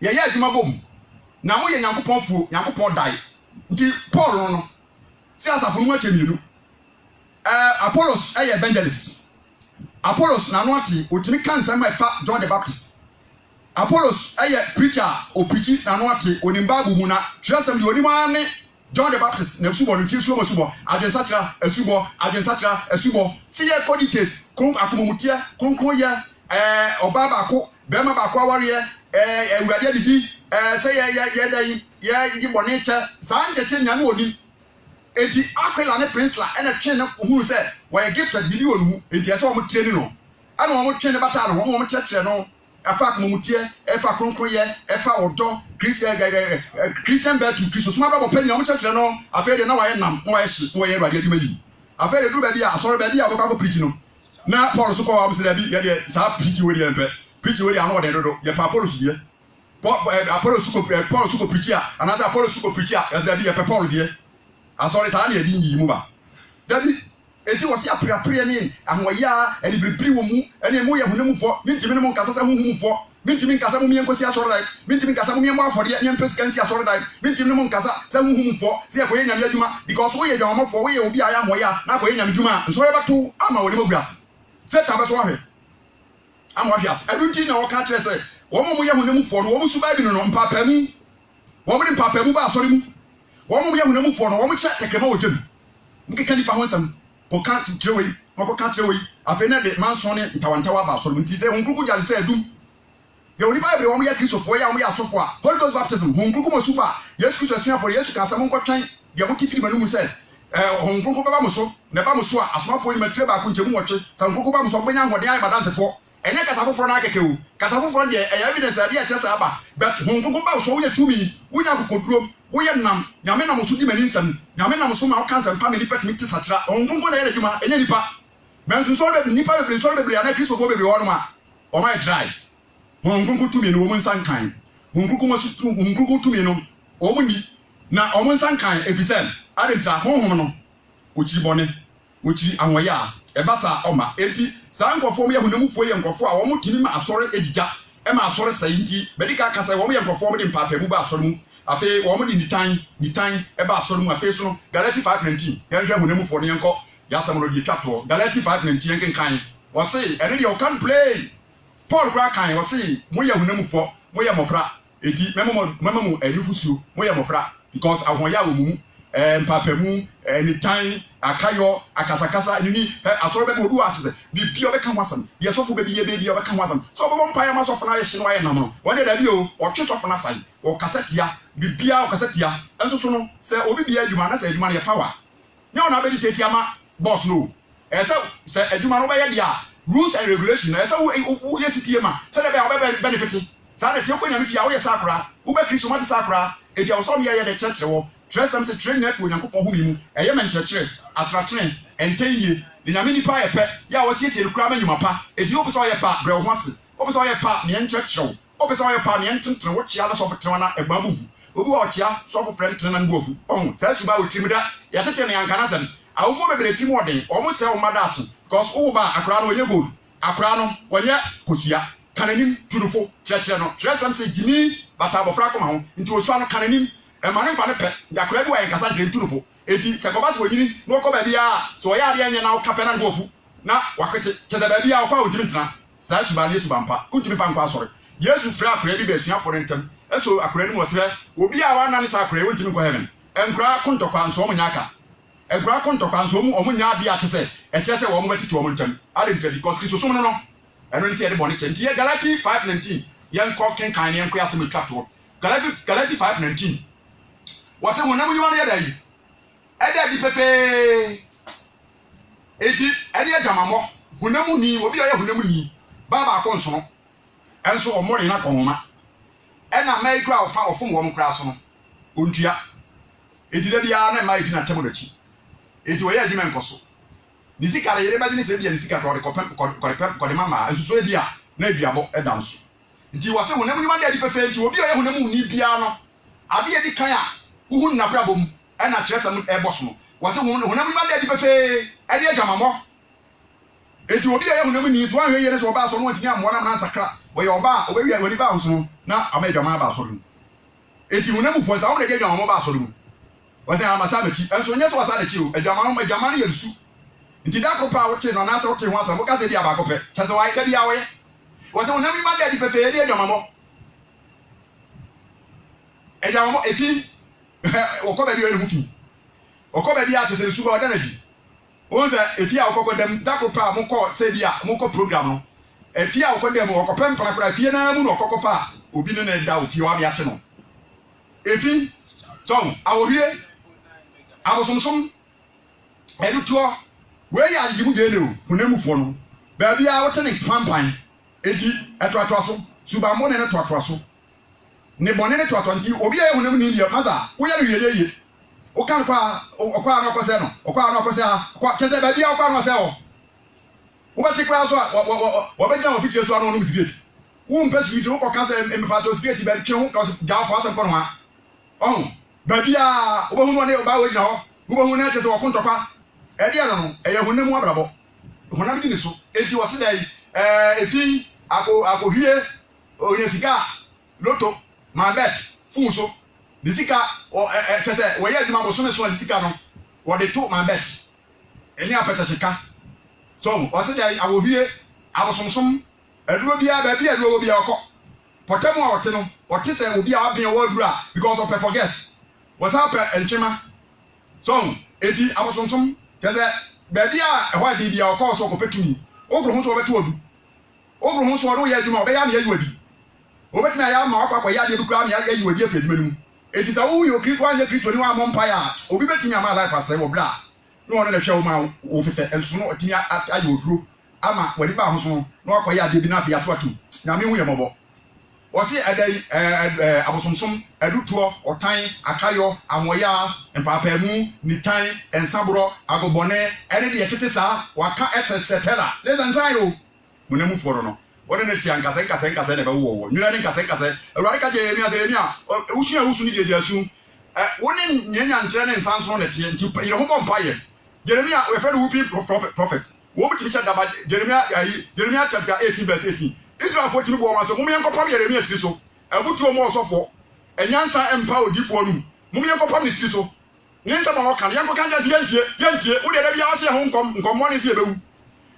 yɛyɛ adwuma bom na mo yɛ Nyankopɔn fuo Nyankopɔn dae nti Paul no si asafo no akyɛ mienu Apollos ɛyɛ evangelist Apollos na no ate otimi kan nsɛm ɛfa John the Baptist Apollos ɛyɛ preacher opreachi na no ate onim Bible mu na twerɛsɛm de onim ane John the Baptist na subɔ no ti suo subɔ adwensakra asubɔ si yɛ codites kon akomomutia konkon yɛ ɔba baako bɛrima baako awareɛ awurade adidi sɛ yɛ di bɔne kyɛ saa nkyɛkyɛ nyame onim enti Aquila ne Priscilla ɛna twe ne hunu sɛ wɔyɛ gifted bibi wɔ mu enti ɛsɛ wɔn tire ni no ɛna wɔn twe ne bata no wɔn kyerɛkyerɛ no ɛfa akomomutie ɛfa kronkroyɛ ɛfa ɔdɔ Christian virtue Kristo soma bɛ bɔ pɛ ni wɔn kyerɛkyerɛ no afei de na wɔyɛ nam na wɔyɛ hye na wɔyɛ awurade adwuma yi afei de duru baabi a asɔre baabi a wɔkɔ akɔ preach no na Paul so kɔ wɔn sɛ dabi yɛdeɛ saa preach wɔ deɛ mpɛ preach wɔ deɛ ano wɔde dodo yɛ pa Apollos deɛ Paul so kɔ preach a anaasɛ Apollos so kɔ preach a yɛsɛ dabi yɛ pɛ Paul deɛ asɔre saa na yɛde yi mu ba dabi eti wose aprapre ne ahoya eni bribri wo mu eni mu ye hunamufo mintimi ne mo nkasa sa huhumufo mintimi nkasa mu mienkosi asoro dai mintimi nkasa mu miemo afode ne mpesikansi asoro dai mintimi ne mo nkasa sa huhumufo se ye koye nyame adwuma because wo ye dwamafo wo ye obi aya ahoya na koye nyame adwuma nso ye beto ama woni maguas se tabe so ahwe ama wahias edunti na wo ka kire se wo mo ye hunamufo no wo mu suba bi no mpapamu wo mo de mpapamu ba asoro mu wo mo ye hunamufo no wo mo kye tekrema odwam mukeka nipa ho nsam ko ka trewei ko ka trewei afi na de manso ne ntawantawa ba asoro nti se hunkuku jale se adum ye oni bible wo mo ya kristofo ya mo ya asofo a holy ghost baptism hunkuku mo sufa yesu kristo asua for yesu ka asam nkotwan de mo tifiri manu mu se hunkuku baba mo so ne ba mo so a asomafo ni matre ba ko ntemu woche sa hunkuku ba mo so gbenya hode ai badansefo enya kasa foforo na akekewu kasa foforo de evidence ade a chese aba but hunkuku ba so wo ye tumi wo nya kokoduro wo ye nam nyame nam so di mani nsam nyame nam so ma wo kansa mpa me nipa timi ti satra hunkuku na ye djuma enya nipa menso so be nipa be so be na kristofo be wo no ma o mai dry hunkuku tumi no wo mun sankan hunkuku mo so hunkuku tumi no o mu ni na o mun sankan efisen adentra honhom no ochiri bone ochiri anwoya ebasa oma enti sa nkofo mo ye hunamufo ye nkofo a wo mo timi ma asore edija e ma asore sai nti bedika kasa wo mo ye nkofo mo de mpapa mu ba asore mu afi wo mo de nitan e ba asore mu afi so no Galatians 5:19 ye hwe hunamufo no yenko ya sam no di twato Galatians 5:19 yenken kan wo say ene de you can play Paul kra kan wo say mo ye hunamufo mo ye mofra enti memamu anifusuo mo ye mofra because ahoya wo mu mpapamu nitan akayo akasakasa nini asoro be odu atse bibia obeka wasam ye sofo be biye be bia obeka wasam so obo mpaya ma sofo na ye hye no ye nam no wode da bi o otwe sofo na sai o kasatia bibia o kasatia enso so no se obi bia adwuma na se adwuma na ye power nya ona be diteti ama boss no se adwuma no be ye dia rules and regulation na se wo ye sitie ma se da be o be benefit sa na tie ko nyame fia wo ye sakra wo be kristo ma sakra e dia wo so ye de church wo Tresam se train na fu Nyankopon hu mi mu eye menkyerkyere atratrene entenye ni nyame nipa ye pe ya wo siesie kura ma nyuma pa edi wo pese wo ye pa bre ho ase wo pese wo ye pa ne enkyerkyere wo pese wo ye pa ne ententre wo chia la so fotre na egba buvu obi wo chia so fofre ntre na ngofu sa suba wo trim da ya tete ne yankana sem awofo bebere tim oden o mo se wo mada atu because wo ba akura no onye gold akura no wonye kosua kananim tunufo kyerkyere no Tresam se jimi bata bofra koma ho nti wo so ano kananim emane mfa ne pe yakura bi wa enkasa gire ntunufo eti se koba so yini no ko ba bia so ya ade anya na ka pe na ngofu na wakwete teze ba bia kwa otimi tena sa suba ne suba mpa untimi fa nkwa asore Yesu fra akura bi be sua for ntem eso akura ni mo se obi a wa na ne sa akura e untimi ko heaven enkura kontokwa nso mo nyaka enkura kontokwa nso mo nya ade a tese e kire se wo mo betiti wo mo ntem ade ntem because Kristo so no eno ni se de boni kem tie Galatians 5:19 yen ko kenkan ne enko yase metwa to Galatians 5:19 wase honam nyuma na yada yi eda di pepe eti eni adwamamo honam ni obi oye honam ni baba akonso no enso omore na konhoma ena mai kra ofa ofom wo mkra so no ontua eti da bia na mai na temo dachi eti oye adwuma nkoso ni sika yere ba ni se bia ni sika kra ko de mama enso bia na aduabo eda nso nti wase honam nyuma na di pepe nti obi oye honam ni bia no ade edi kan a uhun na brabom ena Tresam boss no wase honam ma de pefe e de adwamamo eti obi ya honam ni so anwe yere so ba so no ntimi amwo na na sakra wo ye oba obewi wani ba so no na ama adwama ba so no eti honam fo sa wo de adwamamo ba so no wase amasa machi enso nye so wasa de chi o adwamamo adwamano ye su nti da ko pa wo che no na se wo che ho asa mo ka se dia ba ko pe chase wa da dia wo ye wase honam ma de pefe e de adwamamo adwamamo efi okoba bi enu fi okoba bi a tese nsuba oda na ji onse efi a okoko dem dakopa mo ko se dia mo ko program no efi a okoko dem okopem para para fi na mu no okoko fa obi ne na da ofi wa bi ate no efi so awohie abosomsom eluto we ya jimu de ne o hunamufo no ba bi a wote ne pampan edi etoato so suba mo ne toato so ne bone ne toato nti obi a hunam ni dia masa wo ya no yeye o kan kwa okwa na okose no okwa na okose kwa kese ba bia okwa na okose wo ba tikra so wo be jam ofiche so anu no msiget wo mpe suite wo koka se emepato spirit ba twe ho ka ja fa asem kono ha ba bia wo ba hunu ne ba wo jina ho wo ba hunu na kese wo kontokwa edi ano eye honam abrabo honam di ni so enti wose dai efi akohwie onyesika loto ma bet fun so ni sika chese we ye adwuma boso ne so ni sika no wo de to ma bet eni apeta sika so wose dai awohwie abosomsom aduro bia ba bia aduro bia okọ potamu a wote no wote se obi a wabia wadura because of forgets was happen enchema so eti abosomsom chese ba bia ehwa di bia okọ so ko petumi ogro ho so obeto odu ogro ho so ro ye adwuma obe ya na ye wadi obetumi aya ma akwa ya de bukura ya ye wadi afi adwuma num eti sa wo yo kriko anya kristo ni wa mo mpa ya obi betumi ama life asai wo bra no ono na hwe wo ma wo fefe enso no otimi aye oduro ama wadi ba ho so no akwa ya de bi na afi ato atu na me hu ye mobo wose adai abosomsom adutuo otan akayo amoya empapamu nitan ensabro agobone ene de yetete sa waka etsetela lezansan yo munemu foro no wona ne tia nkase ne be wo nyira ne nkase awurade ka Jeremia usu ni de asu woni nyanya ntre ne nsanso ne tie nti ire ho bompaye Jeremia we fe no wupi prophet wo mutimi sha daba Jeremia chapter 18 verse 18 Israel for tibi bo ma so mum yenkopam Jeremia tiri so afutuo mo osofo enyansa empa odifo num mum yenkopam ne tiri so nyensa ma hokan yenkokan ja yentie wo de da bia ahye ho nkom ne se ebewu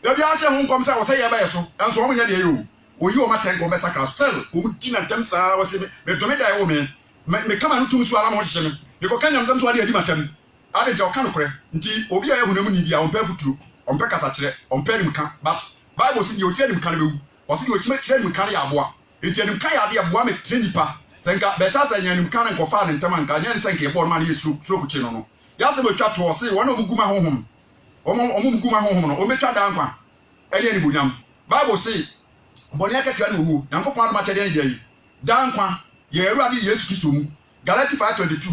da bia ahye ho nkom se wo se ye ba yeso enso wo nya de yo wo yi o maten ko be sakra still wo muti na ntam saa wo se me dome da wo me kama ntum so ala mo hye me me ko kanyam sam so ade adi matam ade je o kan kore nti obi a yehunam ni bia on pa futuro on pa kasa kire on pa nim kan but Bible say o tire nim kan bewu wasi di ochime tire nim kan ya aboa enti nim kan ya de aboa me tire nipa senka be sha sa nya nim kan nko fa ne ntama nka nya senka e bo no ma na yesu suro kuchi no ya se be twa to se wona omuguma honhom omuguma honhom no o metwa dan kwa ele ni bunyam Bible say boni akatwa na owu yankopon adoma chede ne dai dan kwa ye Awurade Yesu Kristo mu Galatians 5:22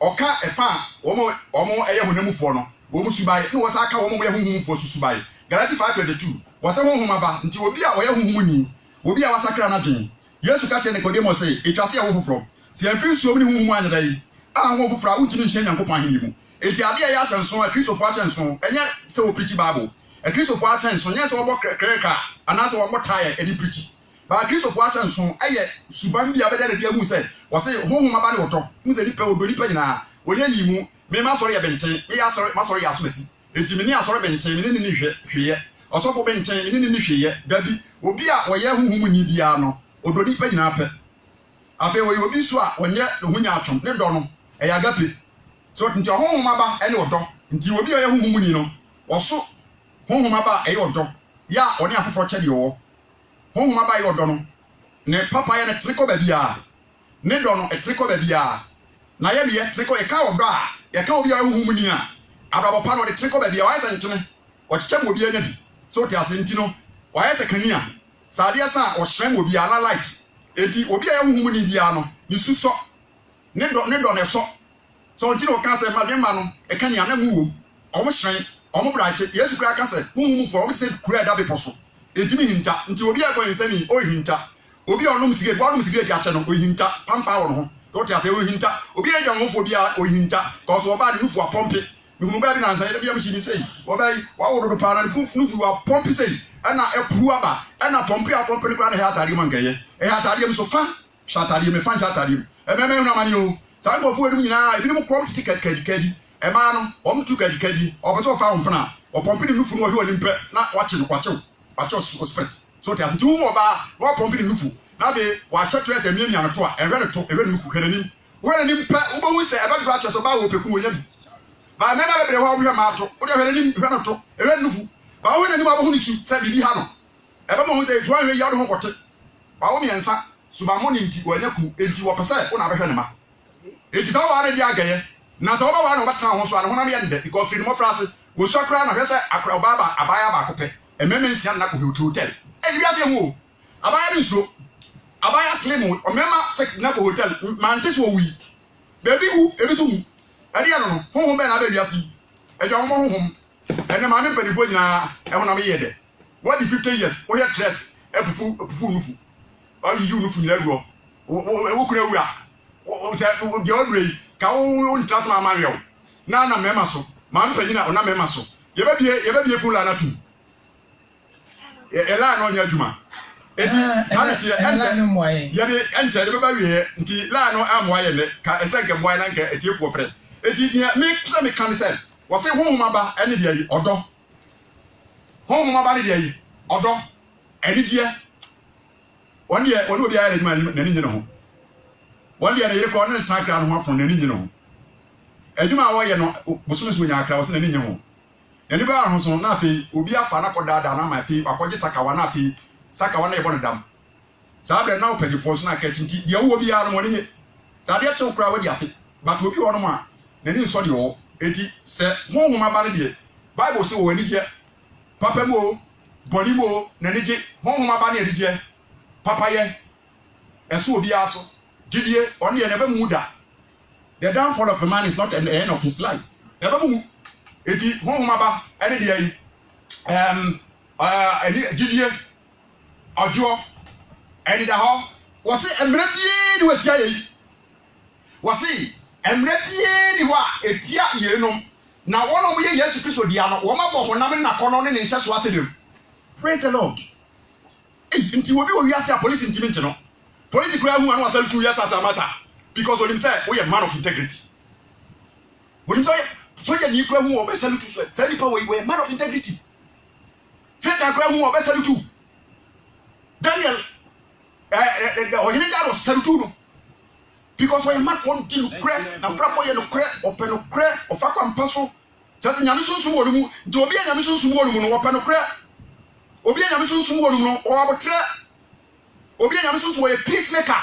oka efa omo eye honamufo no wo mu subai no wasa aka wo mu ye honhumfo susubai Galatians 5:22 wasa honhum aba nti obi a wo ye honhumuni obi a wasakra na dwen Yesu ka che Nicodemus say etwase wo foforo si amfiri suom ni honhum anya dai a wo foforo a untimi nhye yankopon aheni mu eti ade ya ahyenso a Kristofo ahyenso enye se wo preach Bible a Kristofo ahyenso nye se wo bo kreka anase wo bo tire edi preach ba Kristofo ahyenso aye suban bia beda de ahu se wose honhum aba ne woto mu se nipa odo nipa nyina wonye yimu me ma sori ya benten me ya sori ma sori ya asomasi enti me ni asori benten me ni hweye osofo benten me ni hweye dabi obi a wo ye honhum ni bia no odo nipa nyina pe afi wo obi so a wonye hunya atwom ne do no e ya gape so nti honhum aba ene wodo nti obi a ye honhum ni no woso honhum aba e yodo ya oni afofo chede wo honhum aba yodo no ne papa ya ne triko ba bia ne do no e triko ba bia na ye me triko e ka wodo a ye ka obi a honhum ni a ababo pa no de triko ba bia wa ese ntene o chicham obi anya bi so te ase nti no wa ese kania saade sa o hyrem obi ala light enti obi a honhum ni bia no ni suso ne do ne so nti no ka se madwema no e kania na mu wo o mo hyrem omo bright Yesu kura ka se honhum fo o se kura da be poso edimi hinta nti obi a kwa nsani o hinta obi a onum sigret ache no o hinta pampa wo no to te ase o hinta obi a dwan fo bia o hinta ko so oba de nufu apompe nufu ba bi na nsan de bi am shi ni sei oba wa wo do pa na nufu apompe sei ana epuru aba ana pompe apompe ni kura na hatari man gaye e hatari so fa shatari me fa shatari ememe na mani o sa go fu edum nyina ebi mu krom ticket kadi e ma no o mtu kadi obeso fa hompna o pompe ni nufu no hwe olimpe na wache so spirit so te ati wo ba wo pompe ni nufu na be wa hwe tres emia mia no to a ewe no to ewe nufu hwenanim hwenanim pa wo bo hu se ebe dra so ba wo peku wo nya bi ba me na be bre wo hwe ma to wo de hwenanim hwe no to ewe nufu ba wo hwenanim abo hu ni su se bibi ha no ebe mo hu se tuan hwe ya do ho kote ba wo miensa suba mo ni nti wo anya ku enti wo pese wo na be hwe ne ma enti sa wo ara di agaye na so ba wa na bata ho so ana honam ye nde because free mo frase wo so akra na hwe se akra obaba abaya ba kope ememe nsia na ko hotel e bi ase hu abaya bi nso abaya slim o mema 6 na ko hotel mantis wo wi baby hu ebi so hu ade ya no honhom be na ba bi ase e dwa mo honhom ene ma me panifo nyina e honam ye de what the 50 years o ye dress e pupu nufu o yi nufu nyina ruo wo kura wura o se o de odrei ka o ntrasma ma rewo na mema so ma me panyina o na mema so Yebebie full lana tu. Ela no nya dwuma. Eti sanati enche. Yede enche de beba wie nti la no amoaye ne ka esenke boy na nka etiefu frɛ. Eti me se me kan se wo se honhoma ba ene de yi odo. Honhoma ba ne de yi odo. Eni die. One obi ayɛ adwuma n'ani nyina ho. One year yere ko ne takra no ho afon n'ani nyina ho. Adwuma a wɔyɛ no bosomiso nya akra wo se n'ani nyina ho. Eni ba ho so na afei obi afa na kɔdaada na ma afei akɔgye sakawa na afei sakawa na yɛbɔ no dam. Saa bɛ na opagifo so na ka tinti deɛ wo obi ara no wɔne nye. Saa deɛ kyew kra wo de afe. But obi wɔ no ma n'ani nso de wɔ. Enti sɛ honhoma ba ne deɛ Bible se wɔ ani gye. Papa mu o, bɔni mu o, n'ani gye. Honhoma ba ne ani gye. Papa ye eso obi aso gidie on ye nebe mu da. The downfall of a man is not the end of his life. Nebe mu eti honhoma ba ene de yi eni gidie ojo eni da ho wo se emre bie ni watia yi wo se emre bie ni ho a etia yenom na wonom ye Yesu Kristo dia no wo mabɔ honam na kono ne nhyɛ so asɛdem. Praise the Lord. Inti wobi wo wiase a police ntimi nti no police kura hu anu asal 2 years after masa because onim say we are man of integrity onim say soja ni kura hu obe salute so say ni pa we man of integrity say that kura hu obe salute Daniel oyene da salute no because we are man for tin kura na prapo ye no kura open no kura ofakwa mpaso just nyame sunsun wo mu nti obi nyame sunsun wo mu no open no kura obi anyame sunsun wo no o abotre obi anyame sunsun wo ye peacemaker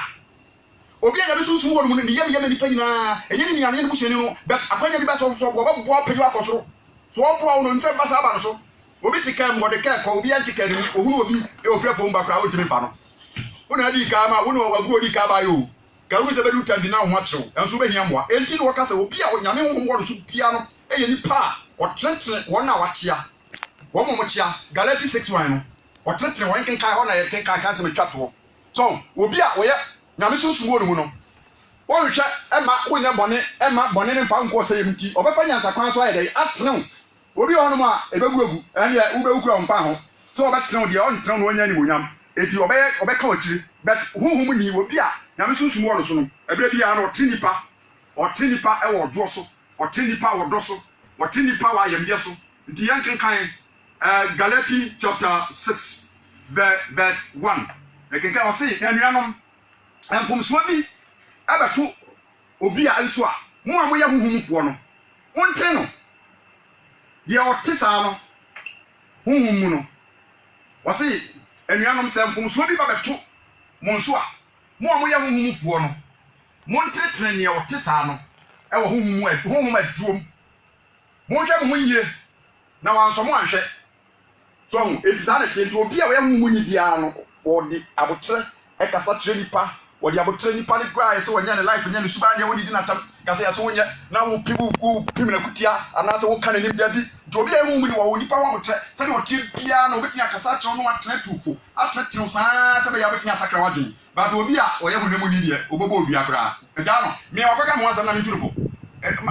obi anyame sunsun wo no ne yem nipa nyina enye ni nyame ne busuani no but akwanya bi ba so wo bo apaju akosoro so wo bo wo no nse ba sa ba no so obi tika mo de ka ko obi antika ni ohunu obi e ofre fo mba kra wo timi fa no wona di ka ma wona wagu odi ka ba yo ka wo se be du tambi na ho achew enso be hia moa enti no waka se obi a nyame ho wo no so pia no eye nipa o trentre wona watia wo mo chia Galati 6:1 no o tretre won kenkan ho na ye kenkan kan se me twato so obi a wo ye nyame sunsun wo mu no wo hwehwe ema wo nya bone ema bone ne mfa nko se yemti obefa nyansa kwan so aye dai atrew obi ho no ma ebeguagu ene wo be wukura mfa ho so obetrew de on trew no onya ni bonyam eti obeka wakiri but huhum ni obi a nyame sunsun wo no so no ebere bia no trinipa e wo do so o trinipa wo do so o trinipa wa yemye so nti yankenkan Galati chapter 6 verse 1. Ekenka o say anuanom enfomso bi abeto obi a nso a mo a moye huhumfo no wonte no de o tesa no huhum mu no o say anuanom se enfomso bi babeto mo nso a mo a moye huhumfo no montetre ne o tesa no e wo huhum aduom mo hwe mo yie na wanso mo ahwe so etizane tinto obi a we humu ni bia no wodi abotre e kasa tre nipa wodi abotre nipa ne gra se wonya ne life nya ne suba nya wodi na tam kasa ya so wonya na wo pibu ku pimina kutia ana se wo kan ne bia bi to obi a humu ni wo nipa wo abotre se de wotie bia no obeti akasa tre no atre tufo atre tre saa se be ya beti asakra wadwen ba do obi a oye hunemu ni de obobo obi akra eja no me wakoka mo asam na mentulufo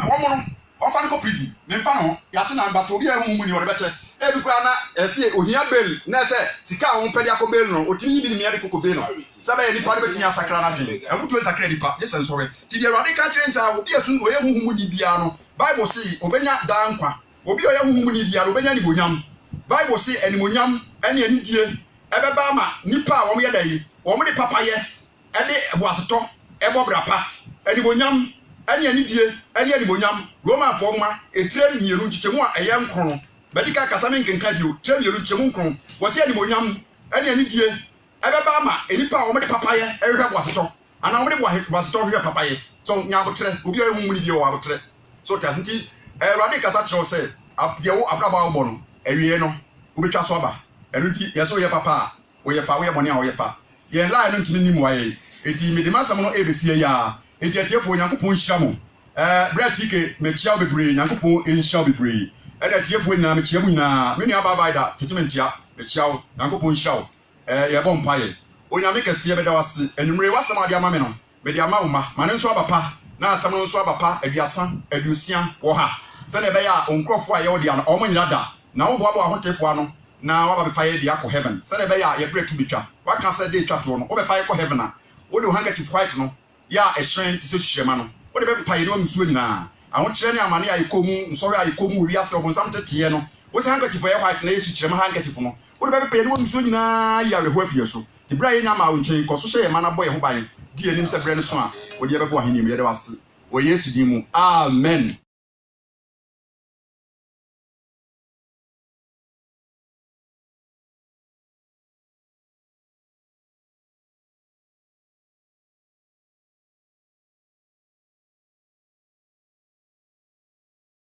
wo mo no ofa ne ko prison me mfa no ya te na ba to obi a humu ni wo bete ebi kura na ese ohia bel na ese sika ho pedi akobel no otini bi mi ade kokobel no sabe ni pa de betini asakra na dwen afutu asakra ni pa just nsore ti de awade ka kire nsa obi asun oye huhumu ni bia no Bible say obenya dankwa obi oye huhumu ni bia no obenya ni bonyam Bible say enimonyam ene anidie ebeba ma nipa a wo ye dai wo de papa ye ede eboaseto ebobrapa enimonyam ene anidie ene enimonyam Roman forma etire mienu chichemu a eye nkron Badika kasame nkenka bio tremielu chemu nkron wose animonyam ene anidie ebeba ma enipa a wo de papa ye ehwe boaseto ana wo de boaseto hwe papa ye so nya abotre obi a humu ni bio wa abotre so tasinti Rade kasa tro se yewo abraba wo no ewie no wo betwa so aba enunti yeso ye papa wo ye fa wo ye bone a wo ye fa ye lie no ntimi nimu aye eti medimasam no ebesie ya eti atiefo Nyankopon hyira mo bratike mechia bebre Nyankopon enhyia bebre ene atiefo nyina mechia mu nyina me nua baba da tetementia mechia wo Nyankopon hyia wo ye bo mpaye onyame kese beda wase enumre wasam ade ama me no me de ama wo ma mane nso abapa na asam no nso abapa aduasa adusia wo ha sɛ na ɛbɛyɛ a onkrɔfo a yɛwɔ dia no ɔmo nyina da na wo boaboa ahotefo ano na waba bɛfa yɛ dia kɔ heaven sɛ na ɛbɛyɛ a yɛbrɛ tu betwa waka sɛ de twa to no wo bɛfa yɛ kɔ heaven a wo de handkerchief white no ya ɛhyerɛn te sɛ hyihyɛma no wo de bɛpepa yɛ no amsuo nyinaa ahokyerɛ ne amane a yɛkɔ mu nsɔre a yɛkɔ mu wiase ɔbonsam teteɛ no wo sɛ handkerchief yɛ white na yɛsu kyerɛma handkerchief no wo de bɛpepa yɛ no amsuo nyinaa yɛ awerɛho afie so te bra yɛ nya ma wo nkyɛn kɔ so hyɛ yɛ ma na bɔ yɛ ho ban di anim sɛ brɛ no so a wo de yɛbɛbɔ ahenni mu yɛde wase wɔ Yesu din mu amen.